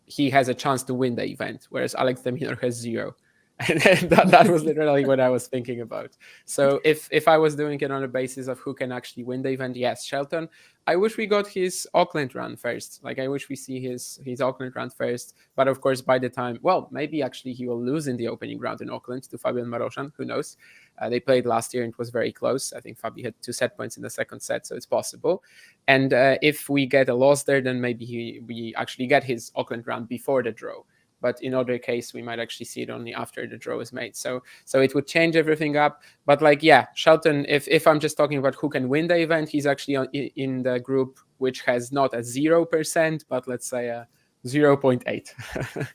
he has a chance to win the event, whereas Alex Deminor has 0. And that was literally what I was thinking about. So if I was doing it on the basis of who can actually win the event, yes, Shelton. I wish we got his Auckland run first. Like, I wish we see his Auckland run first. But of course, by the time, well, maybe actually he will lose in the opening round in Auckland to Fabian Marozsan. Who knows? They played last year and it was very close. I think Fabi had 2 set points in the second set, so it's possible. And if we get a loss there, then maybe we actually get his Auckland run before the draw. But in other case, we might actually see it only after the draw is made. So it would change everything up. But like, yeah, Shelton, if I'm just talking about who can win the event, he's actually in the group which has not a 0%, but let's say a 0.8.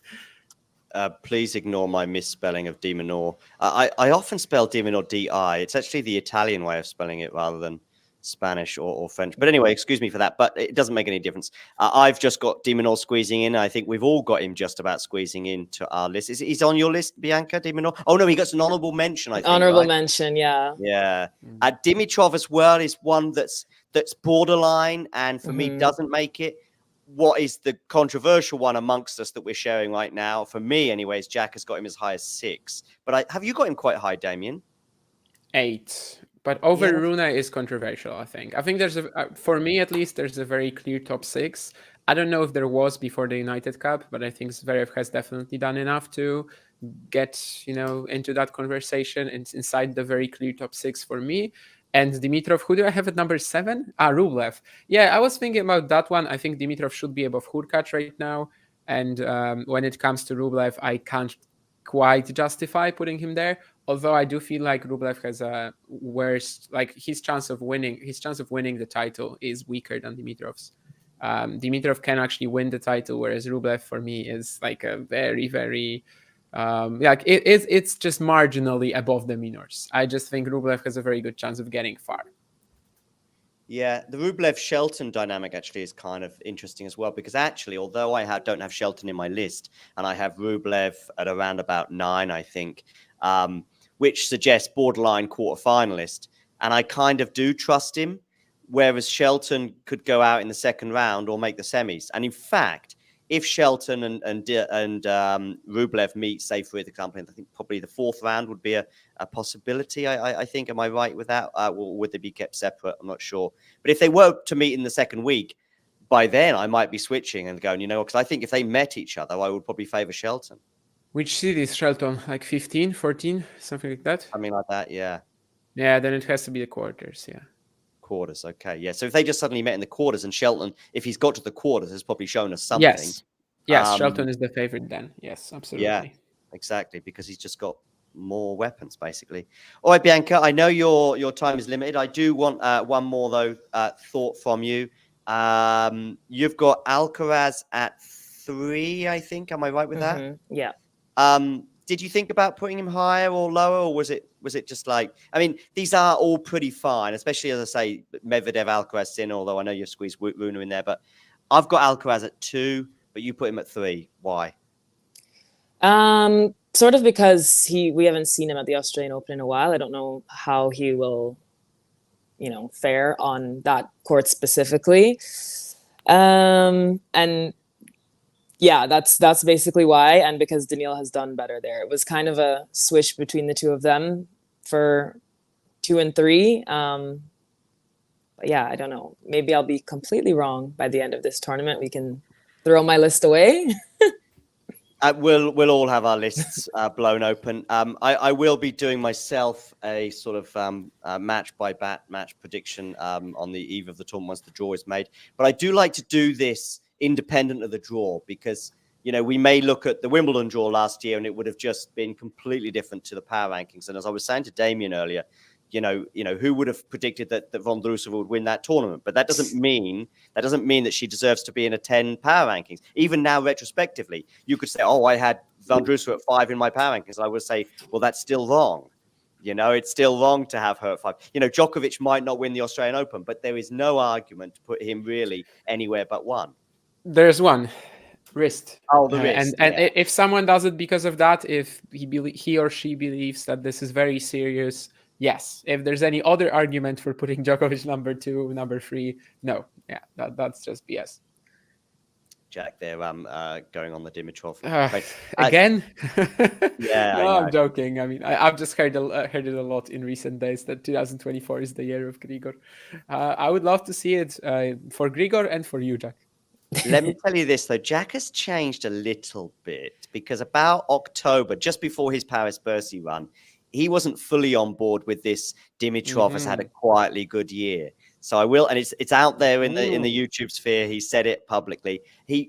Please ignore my misspelling of Diminor. I often spell Diminor D-I. It's actually the Italian way of spelling it rather than Spanish or French. But anyway, excuse me for that. But it doesn't make any difference. I've just got Diminor squeezing in. I think we've all got him just about squeezing into our list. He's on your list, Bianca, Diminor? Oh, no, he got an honorable mention, I think. Honorable mention, yeah. Yeah. Dimitrov as well is one that's borderline and for me doesn't make it. What is the controversial one amongst us that we're sharing right now? For me, anyways, Jack has got him as high as 6. But have you got him quite high, Damien? 8. But over Rune is controversial, I think. I think there's for me at least, there's a very clear top 6. I don't know if there was before the United Cup, but I think Zverev has definitely done enough to get, into that conversation and inside the very clear top 6 for me. And Dimitrov, who do I have at number 7? Rublev. Yeah, I was thinking about that one. I think Dimitrov should be above Hurkacz right now. And when it comes to Rublev, I can't quite justify putting him there. Although I do feel like Rublev has a worse, like his chance of winning the title is weaker than Dimitrov's. Dimitrov can actually win the title, whereas Rublev for me is like a very, very, it's just marginally above the minors. I just think Rublev has a very good chance of getting far. Yeah, the Rublev-Shelton dynamic actually is kind of interesting as well, because actually, although I don't have Shelton in my list, and I have Rublev at around about 9, I think, which suggests borderline quarterfinalist, and I kind of do trust him, whereas Shelton could go out in the second round or make the semis. And in fact, if Shelton and Rublev meet, say, for example, I think probably the 4th round would be a possibility, I think. Am I right with that? Or would they be kept separate? I'm not sure. But if they were to meet in the second week, by then I might be switching and going, because I think if they met each other, I would probably favor Shelton. Which seed is Shelton? Like 15, 14, something like that? I mean, like that, yeah. Yeah, then it has to be the quarters, yeah. Quarters, okay, yeah. So if they just suddenly met in the quarters, and Shelton, if he's got to the quarters, has probably shown us something. Yes, Shelton is the favorite then. Yes, absolutely. Yeah, exactly, because he's just got more weapons, basically. All right, Bianca, I know your time is limited. I do want one more, though, thought from you. You've got Alcaraz at 3, I think. Am I right with that? Yeah. Did you think about putting him higher or lower, or was it just like, I mean, these are all pretty fine, especially as I say, Medvedev, Alcaraz in, although I know you've squeezed Rune in there, but I've got Alcaraz at 2, but you put him at 3. Why? Sort of because we haven't seen him at the Australian Open in a while. I don't know how he will, fare on that court specifically. And yeah, that's basically why. And because Daniil has done better there. It was kind of a swish between the two of them for 2 and 3. But yeah, I don't know. Maybe I'll be completely wrong by the end of this tournament. We can throw my list away. We'll all have our lists blown open. I will be doing myself a sort of match by match prediction on the eve of the tournament once the draw is made. But I do like to do this independent of the draw because, you know, we may look at the Wimbledon draw last year and it would have just been completely different to the power rankings. And as I was saying to Damien earlier, you know, who would have predicted that Vondrousova would win that tournament? But that doesn't mean that she deserves to be in a 10 power rankings. Even now, retrospectively, you could say, "Oh, I had Vondrousova at 5 in my power rankings." And I would say, "Well, that's still wrong. You know, it's still wrong to have her at 5." You know, Djokovic might not win the Australian Open, but there is no argument to put him really anywhere but one. There's one. Wrist. Oh, the wrist. And if someone does it because of that, if he or she believes that this is very serious, yes. If there's any other argument for putting Djokovic number 2, number 3, no. Yeah, that's just BS. Jack, they're going on the Dimitrov. Again? Yeah, no, I'm joking. I mean, I've just heard it a lot in recent days that 2024 is the year of Grigor. I would love to see it for Grigor and for you, Jack. Let me tell you this, though. Jack has changed a little bit because about October, just before his Paris-Bercy run, he wasn't fully on board with this. Dimitrov has had a quietly good year. So I will, and it's out there in the YouTube sphere. He said it publicly.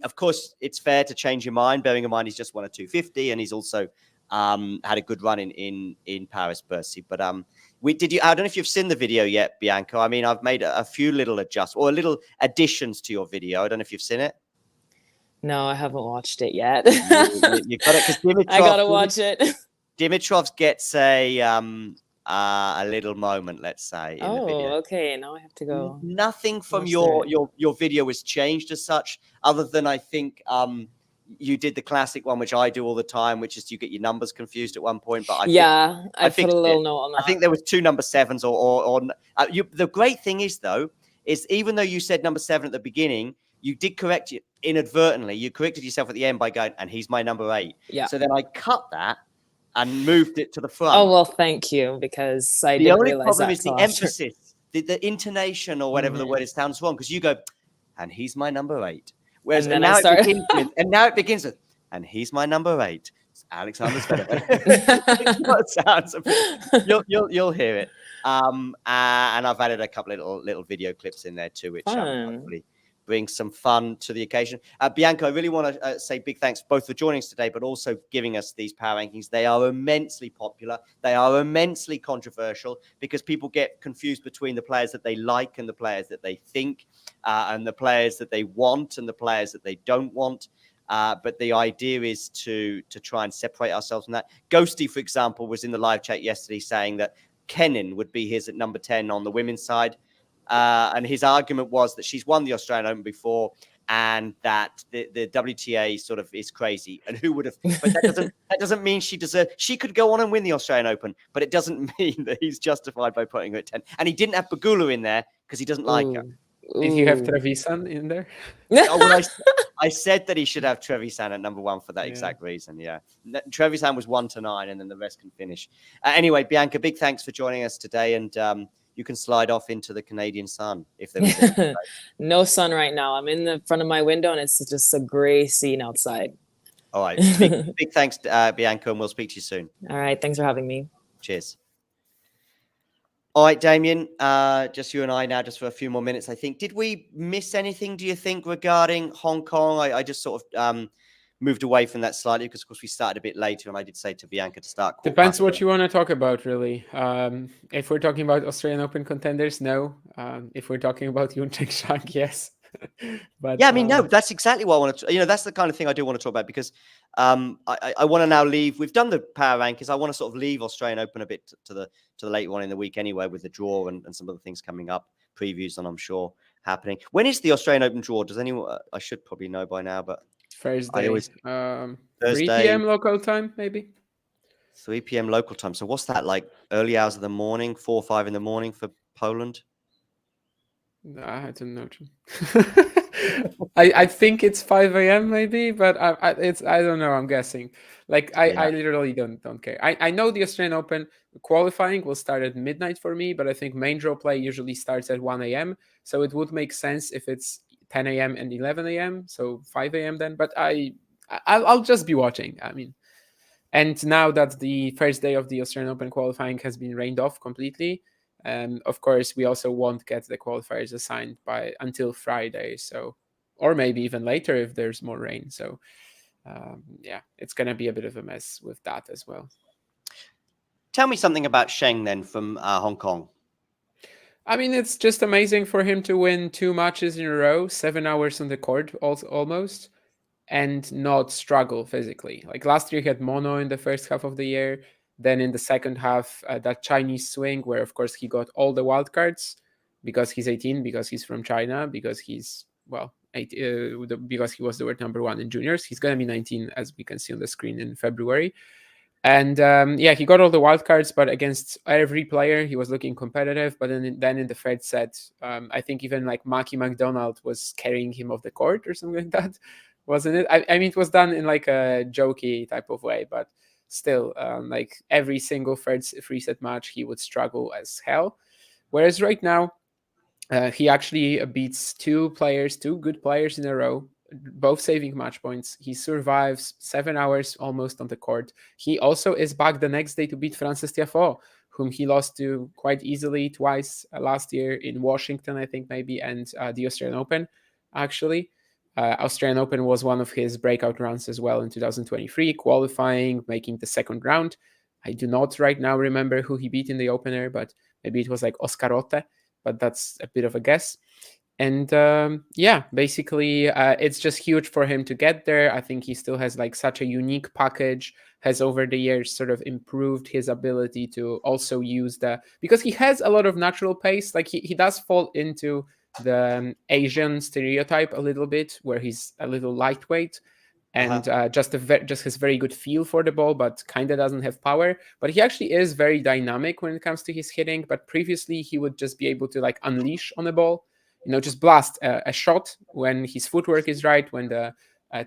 Of course, it's fair to change your mind, bearing in mind he's just won a 250, and he's also had a good run in Paris-Bercy. But I don't know if you've seen the video yet, Bianca. I mean, I've made a few little adjustments or little additions to your video. I don't know if you've seen it. No, I haven't watched it yet. You got it, because Dimitrov. I gotta watch it. Dimitrov gets a little moment, let's say. In the video. Okay. Now I have to go. Nothing from your video has changed as such, other than I think you did the classic one, which I do all the time, which is you get your numbers confused at one point. But I put a little note on that. I think there was 2 number 7s the great thing is, though, is even though you said number 7 at the beginning, you did correct it inadvertently. You corrected yourself at the end by going, "And he's my number 8." Yeah. So then I cut that and moved it to the front. Oh, well, thank you, because I didn't realize that. The only problem is the emphasis, the intonation or whatever the word is sounds wrong, because you go, "And he's my number 8." Whereas now it begins with, "And he's my number 8. It's Alexander Zverev." You'll hear it. And I've added a couple of little video clips in there too, which hopefully bring some fun to the occasion. Bianca, I really want to say big thanks both for joining us today, but also giving us these power rankings. They are immensely popular. They are immensely controversial because people get confused between the players that they like and the players that they think, and the players that they want and the players that they don't want. But the idea is to try and separate ourselves from that. Ghosty, for example, was in the live chat yesterday saying that Kenin would be his at number 10 on the women's side. And his argument was that she's won the Australian Open before and that the WTA sort of is crazy. And who would have? But that doesn't mean she deserves. She could go on and win the Australian Open, but it doesn't mean that he's justified by putting her at 10. And he didn't have Pegula in there because he doesn't like her. Did you have Trevisan in there? Well, I said that he should have Trevisan at number 1 for that exact reason. Yeah, Trevisan was 1 to 9, and then the rest can finish. Anyway, Bianca, big thanks for joining us today, and you can slide off into the Canadian sun if there is no sun right now. I'm in the front of my window, and it's just a gray scene outside. All right, big thanks, Bianca, and we'll speak to you soon. All right, thanks for having me. Cheers. All right, Damien, just you and I now, just for a few more minutes, I think. Did we miss anything, do you think, regarding Hong Kong? I just sort of moved away from that slightly because, of course, we started a bit later, and I did say to Bianca to start. Depends what you want to talk about, really. If we're talking about Australian Open contenders, no. If we're talking about Yoon Cheng Shang, yes. But yeah, I mean, no, that's exactly what I want to. That's the kind of thing I do want to talk about because I want to now leave. We've done the power rankings. I want to sort of leave Australian Open a bit to the later one in the week anyway, with the draw and some other things coming up, previews, and I'm sure happening. When is the Australian Open draw? Does anyone? I should probably know by now, but Thursday. Thursday, 3 p.m. local time, maybe. 3 p.m. local time. So what's that, like early hours of the morning, 4 or 5 in the morning for Poland? I don't know. I think it's 5 a.m. maybe, but I don't know. I'm guessing. Like I literally don't care. I know the Australian Open qualifying will start at midnight for me, but I think main draw play usually starts at 1 a.m. So it would make sense if it's 10 a.m. and 11 a.m. So 5 a.m. then. But I'll just be watching. I mean, and now that the first day of the Australian Open qualifying has been rained off completely, of course, we also won't get the qualifiers assigned until Friday. So, or maybe even later if there's more rain. So, yeah, it's going to be a bit of a mess with that as well. Tell me something about Sheng then from Hong Kong. I mean, it's just amazing for him to win 2 matches in a row, 7 hours on the court almost, and not struggle physically. Like last year, he had mono in the first half of the year. Then in the second half, that Chinese swing, where of course he got all the wild cards because he's 18, because he's from China, because he's, well, because he was the world number 1 in juniors. He's going to be 19, as we can see on the screen, in February. And yeah, he got all the wild cards, but against every player, he was looking competitive. But then in the third set, I think even like Mackie McDonald was carrying him off the court or something like that, wasn't it? I mean, it was done in like a jokey type of way, but still, like every single third free set match, he would struggle as hell. Whereas right now, he actually beats 2 good players in a row, both saving match points. He survives 7 hours almost on the court. He also is back the next day to beat Francis Tiafoe, whom he lost to quite easily twice last year in Washington, I think maybe, and the Australian Open, actually. Australian Open was one of his breakout runs as well in 2023, qualifying, making the second round. I do not right now remember who he beat in the opener, but maybe it was like Oscarote, but that's a bit of a guess. And yeah, basically, it's just huge for him to get there. I think he still has like such a unique package, has over the years sort of improved his ability to also use because he has a lot of natural pace. Like he does fall into the Asian stereotype a little bit, where he's a little lightweight and just has very good feel for the ball, but kind of doesn't have power. But he actually is very dynamic when it comes to his hitting. But previously, he would just be able to like unleash on a ball, just blast a shot when his footwork is right, when the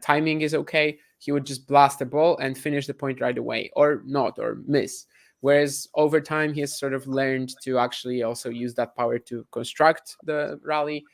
timing is okay. He would just blast the ball and finish the point right away, or not, or miss. Whereas over time, he has sort of learned to actually also use that power to construct the rally.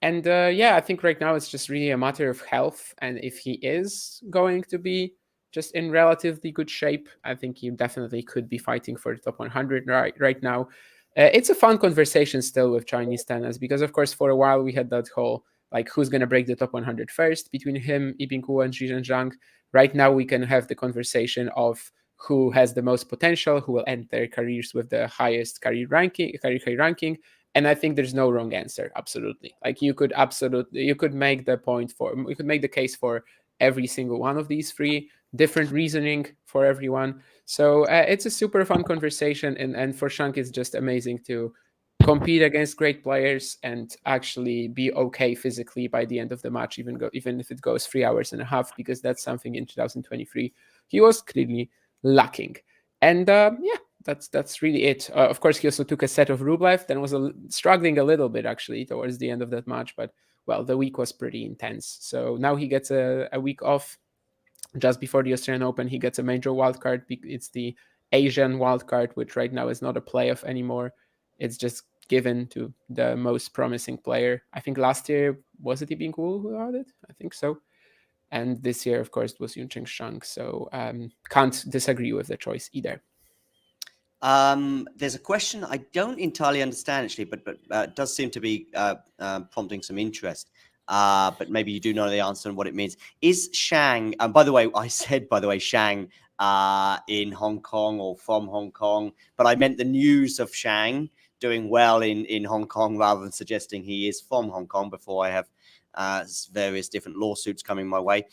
And yeah, I think right now it's just really a matter of health. And if he is going to be just in relatively good shape, I think he definitely could be fighting for the top 100 right now. It's a fun conversation still with Chinese tennis because, of course, for a while we had that whole like who's going to break the top 100 first between him, Yibinghu, and Zhizhen Zhang. Right now we can have the conversation of who has the most potential, who will end their careers with the highest career ranking. And I think there's no wrong answer. Absolutely. Like you could make the case for every single one of these 3, different reasoning for everyone. So it's a super fun conversation. And for Shank, it's just amazing to compete against great players and actually be okay physically by the end of the match, even if it goes 3 hours and a half, because that's something in 2023 he was clearly lacking. And yeah, that's really it. Of course, he also took a set of Rublev, then was struggling a little bit actually towards the end of that match, but well, the week was pretty intense. So now he gets a week off just before the Australian Open. He gets a major wildcard. It's the Asian wildcard, which right now is not a playoff anymore. It's just given to the most promising player. I think last year, was it Yibinghu who had it? I think so. And this year, of course, it was Yuncheng Shang. So can't disagree with the choice either. There's a question I don't entirely understand actually, but it does seem to be prompting some interest. But maybe you do know the answer and what it means. Is Shang? By the way, I said Shang in Hong Kong or from Hong Kong, but I meant the news of Shang doing well in Hong Kong rather than suggesting he is from Hong Kong. Before I have various different lawsuits coming my way.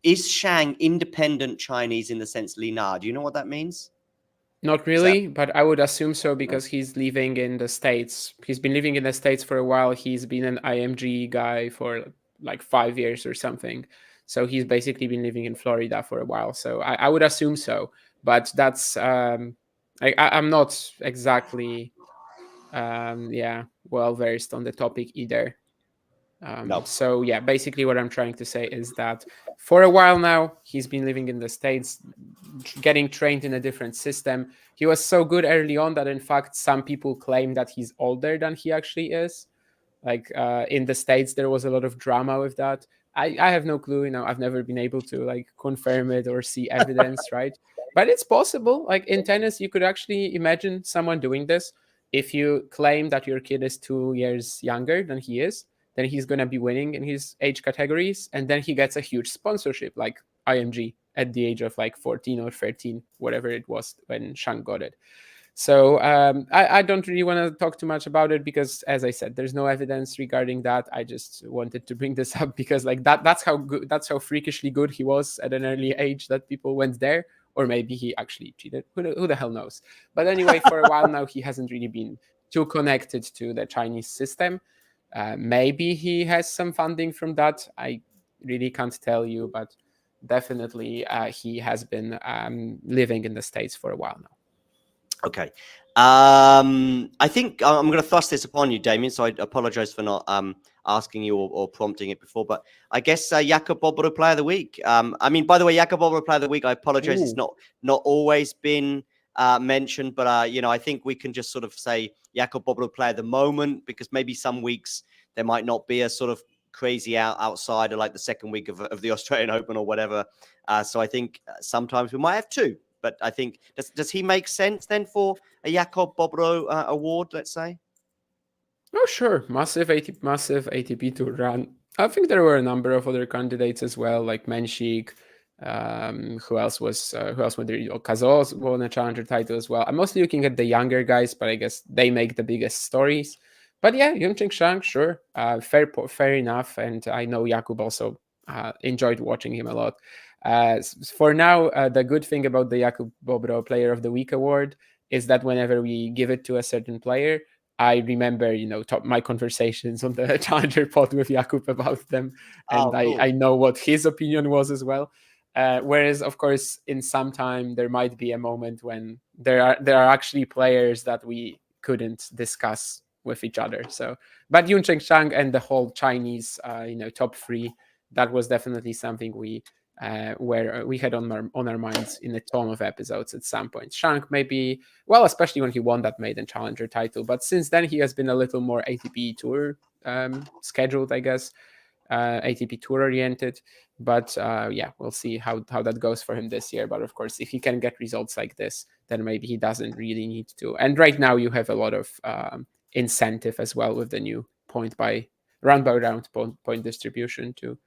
Is Shang independent Chinese in the sense Linar? Do you know what that means? Not really, but I would assume so because he's living in the States. He's been living in the States for a while. He's been an IMG guy for like 5 years or something. So he's basically been living in Florida for a while. So I would assume so. But that's, I'm not exactly, well versed on the topic either. No. So yeah, basically what I'm trying to say is that for a while now, he's been living in the States, getting trained in a different system. He was so good early on that in fact, some people claim that he's older than he actually is. Like in the States, there was a lot of drama with that. I have no clue, I've never been able to like confirm it or see evidence, right? But it's possible. Like in tennis, you could actually imagine someone doing this. If you claim that your kid is 2 years younger than he is, then he's going to be winning in his age categories. And then he gets a huge sponsorship like IMG at the age of like 14 or 13, whatever it was when Shang got it. So I don't really want to talk too much about it because, as I said, there's no evidence regarding that. I just wanted to bring this up because like that's how good, that's how freakishly good he was at an early age that people went there. Or maybe he actually cheated. Who the hell knows? But anyway, for a while now, he hasn't really been too connected to the Chinese system. Maybe he has some funding from that. I really can't tell you, but definitely he has been living in the States for a while now. Okay. I think I'm going to thrust this upon you, Damien. So I apologize for not asking you or prompting it before. But I guess Jakub Bobro Player of the Week. I mean, by the way, Jakub Bobro Player of the Week, I apologize. Ooh. It's not always been mentioned. But, I think we can just sort of say Jakub Bobro Player of the moment, because maybe some weeks there might not be a sort of crazy outsider like the second week of the Australian Open or whatever. So I think sometimes we might have two. But I think, does he make sense then for a Jakub Bobro award, let's say? Oh, sure. Massive ATP Tour run. I think there were a number of other candidates as well, like Menchik. Who else was there? Kazos won a challenger title as well. I'm mostly looking at the younger guys, but I guess they make the biggest stories. But yeah, Yunqing Shang, sure. Fair enough. And I know Jakub also enjoyed watching him a lot. For now, the good thing about the Jakub Bobro Player of the Week award is that whenever we give it to a certain player, I remember, my conversations on the Challenger pod with Jakub about them, and Cool. I know what his opinion was as well. Whereas, of course, in some time there might be a moment when there are actually players that we couldn't discuss with each other. So, but Yunqing Shang and the whole Chinese, top three, that was definitely something where we had on our minds in a ton of episodes at some point. Shang maybe, well, especially when he won that maiden challenger title, but since then he has been a little more ATP Tour scheduled, I guess, ATP Tour oriented. But yeah, we'll see how that goes for him this year. But of course, if he can get results like this, then maybe he doesn't really need to. And right now you have a lot of incentive as well with the new round by round point distribution to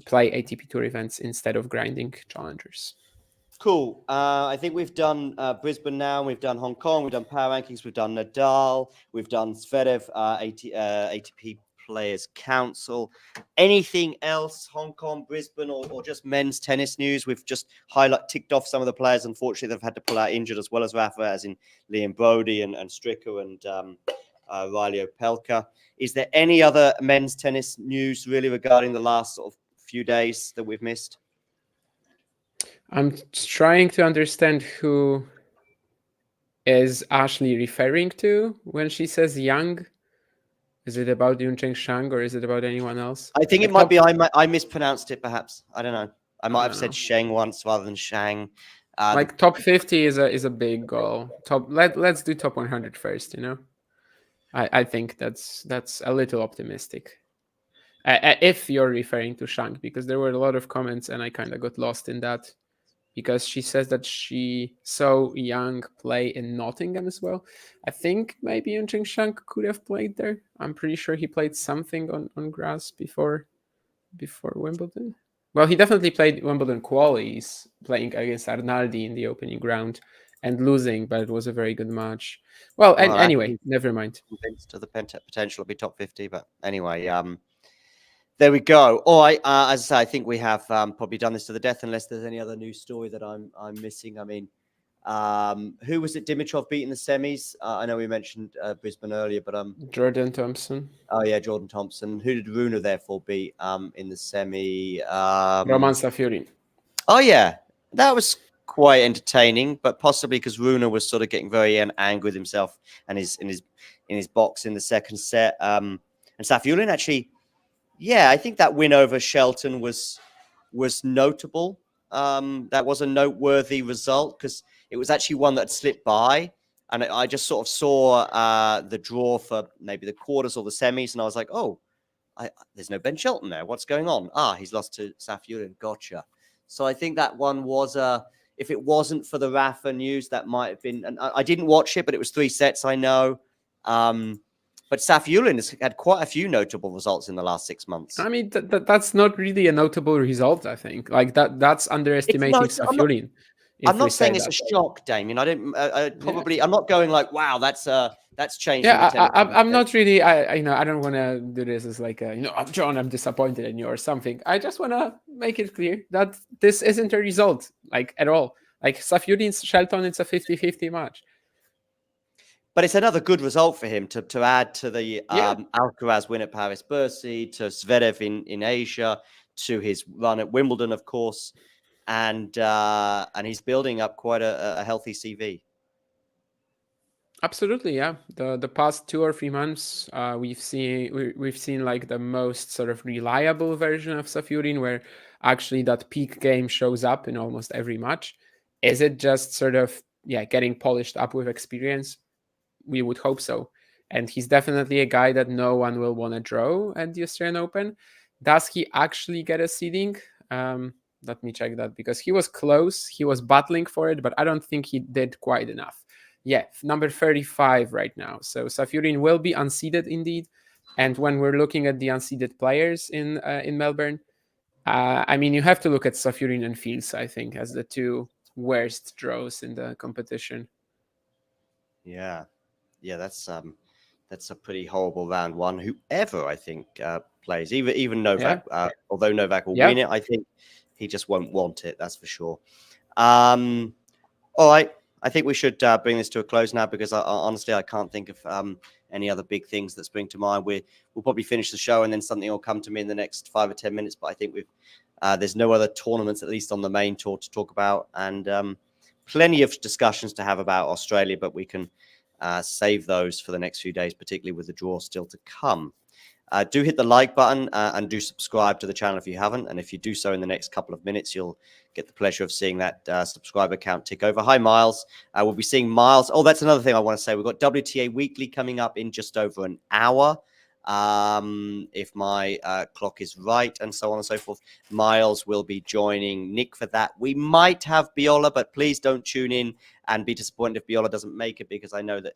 play ATP Tour events instead of grinding challengers. Cool. I think we've done Brisbane now. We've done Hong Kong. We've done power rankings. We've done Nadal. We've done Zverev, ATP Players Council. Anything else? Hong Kong, Brisbane, or just men's tennis news? We've just ticked off some of the players. Unfortunately, they've had to pull out injured, as well as Rafa, as in Liam Brody and Stricker and Riley Opelka. Is there any other men's tennis news really regarding the last sort of few days that we've missed? I'm trying to understand who is Ashley referring to when she says young. Is it about Yunqing Shang or is it about anyone else? I think it might be. I mispronounced it, perhaps. I don't know. I might have said Sheng once rather than Shang. Like top 50 is a big goal. Let's do top 100 first. I think that's a little optimistic. If you're referring to Shang, because there were a lot of comments and I kind of got lost in that. Because she says that she saw Yang play in Nottingham as well. I think maybe Yunqing Shang could have played there. I'm pretty sure he played something on grass before Wimbledon. Well, he definitely played Wimbledon qualies, playing against Arnaldi in the opening round and losing, but it was a very good match. Well, anyway, never mind. Convinced of the potential to be top 50, but anyway, there we go. All right. As I say, I think we have probably done this to the death, unless there's any other news story that I'm missing. I mean, who was it? Dimitrov beating the semis. I know we mentioned Brisbane earlier, but Jordan Thompson. Oh yeah, Jordan Thompson. Who did Runa therefore beat in the semi? Roman Safiullin. Oh yeah, that was quite entertaining, but possibly because Runa was sort of getting very angry with himself and in his box in the second set. And Safiullin actually Yeah, I think that win over Shelton was notable. That was a noteworthy result because it was actually one that slipped by. And I just sort of saw the draw for maybe the quarters or the semis. And I was like, oh, there's no Ben Shelton there. What's going on? He's lost to Safiullin. Gotcha. So I think that one was if it wasn't for the Rafa news, that might have been. And I didn't watch it, but it was 3 sets, I know. But Safiullin has had quite a few notable results in the last 6 months. I mean, that's not really a notable result, I think. Like that's underestimating Safiullin. I'm not saying it's a shock, Damien. I don't I'm not going like, wow, that's changed. Yeah, I'm not really. I don't want to do this as like I'm disappointed in you or something. I just want to make it clear that this isn't a result like at all. Like Safiullin's Shelton, it's a 50-50 match. But it's another good result for him to add to the Alcaraz win at Paris-Bercy, to Zverev in Asia, to his run at Wimbledon, of course, and he's building up quite a healthy CV. Absolutely, yeah. The past 2 or 3 months, we've seen like the most sort of reliable version of Safiullin, where actually that peak game shows up in almost every match. Is it just sort of getting polished up with experience? We would hope so. And he's definitely a guy that no one will want to draw at the Australian Open. Does he actually get a seeding? Let me check that, because he was close. He was battling for it, but I don't think he did quite enough. Yeah, number 35 right now. So Safiullin will be unseeded indeed. And when we're looking at the unseeded players in Melbourne, I mean, you have to look at Safiullin and Fields, I think, as the 2 worst draws in the competition. Yeah, that's a pretty horrible round one. Whoever I think plays, even Novak, although Novak will win it, I think he just won't want it. That's for sure. All right, I think we should bring this to a close now, because honestly I can't think of any other big things that spring to mind. We'll probably finish the show and then something will come to me in the next 5 or 10 minutes. But I think there's no other tournaments, at least on the main tour, to talk about, and plenty of discussions to have about Australia, but we can save those for the next few days, particularly with the draw still to come. Do hit the like button and do subscribe to the channel if you haven't. And if you do so in the next couple of minutes, you'll get the pleasure of seeing that subscriber count tick over. Hi, Miles. We'll be seeing Miles. Oh, that's another thing I want to say. We've got WTA Weekly coming up in just over an hour. If my clock is right, and so on and so forth. Miles will be joining Nick for that. We might have Biola, but please don't tune in and be disappointed if Biola doesn't make it, because I know that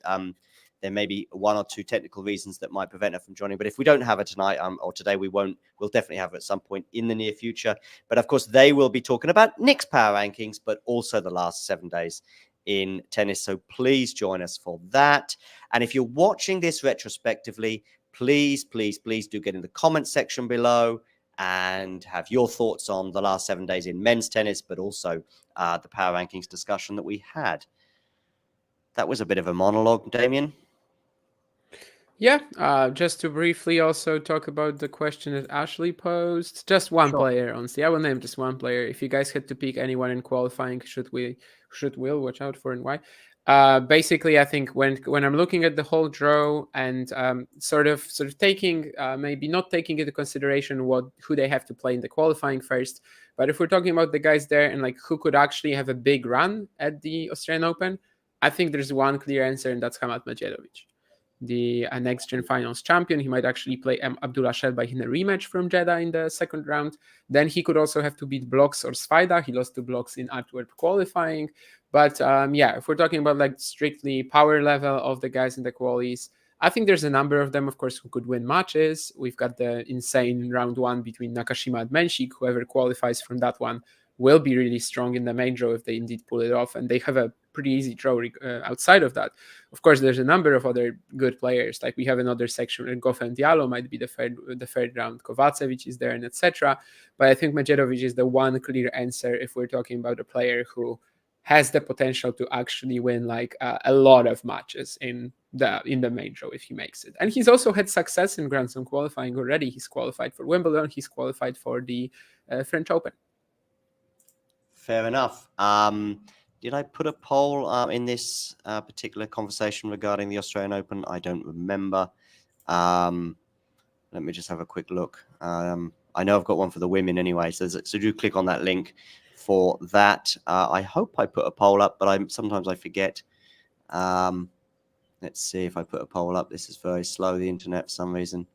there may be 1 or 2 technical reasons that might prevent her from joining. But if we don't have it tonight or today, we'll definitely have it at some point in the near future. But of course, they will be talking about Nick's power rankings, but also the last 7 days in tennis. So please join us for that. And if you're watching this retrospectively, please do get in the comment section below and have your thoughts on the last 7 days in men's tennis, but also the power rankings discussion that we had. That was a bit of a monologue, Damien. Yeah, just to briefly also talk about the question that Ashley posed. Just one player, honestly. I will name just one player. If you guys had to pick anyone in qualifying, should Will watch out for, and why? Basically, I think when I'm looking at the whole draw and sort of taking maybe not taking into consideration who they have to play in the qualifying first, but if we're talking about the guys there and like who could actually have a big run at the Australian Open, I think there's one clear answer, and that's Khamzat Medjedovic, the next gen finals champion. He might actually play Abdullah Shelbayh in a rematch from Jeddah in the second round. Then he could also have to beat Blocks or Svajda. He lost to Blocks in Antwerp qualifying. But if we're talking about like strictly power level of the guys in the qualies, I think there's a number of them, of course, who could win matches. We've got the insane round 1 between Nakashima and Menchik. Whoever qualifies from that one will be really strong in the main draw if they indeed pull it off, and they have a pretty easy draw outside of that. Of course, there's a number of other good players. Like we have another section where Goff and Diallo might be the third round. Kovacevic is there, and etc. But I think Medjedovic is the one clear answer if we're talking about a player who has the potential to actually win like a lot of matches in the main draw if he makes it. And he's also had success in Grand Slam qualifying already. He's qualified for Wimbledon. He's qualified for the French Open. Fair enough. Did I put a poll in this particular conversation regarding the Australian Open? I don't remember. Let me just have a quick look. I know I've got one for the women anyway, so do click on that link for that. I hope I put a poll up, but sometimes I forget. Let's see if I put a poll up. This is very slow, the internet, for some reason.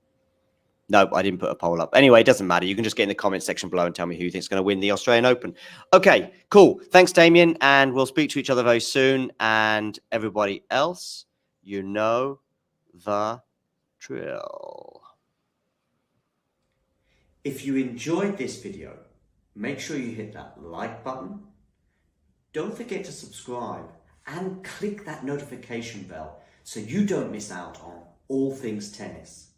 Nope, I didn't put a poll up. Anyway, it doesn't matter. You can just get in the comment section below and tell me who you think is going to win the Australian Open. Okay, cool. Thanks, Damien. And we'll speak to each other very soon. And everybody else, you know the drill. If you enjoyed this video, make sure you hit that like button. Don't forget to subscribe and click that notification bell so you don't miss out on all things tennis.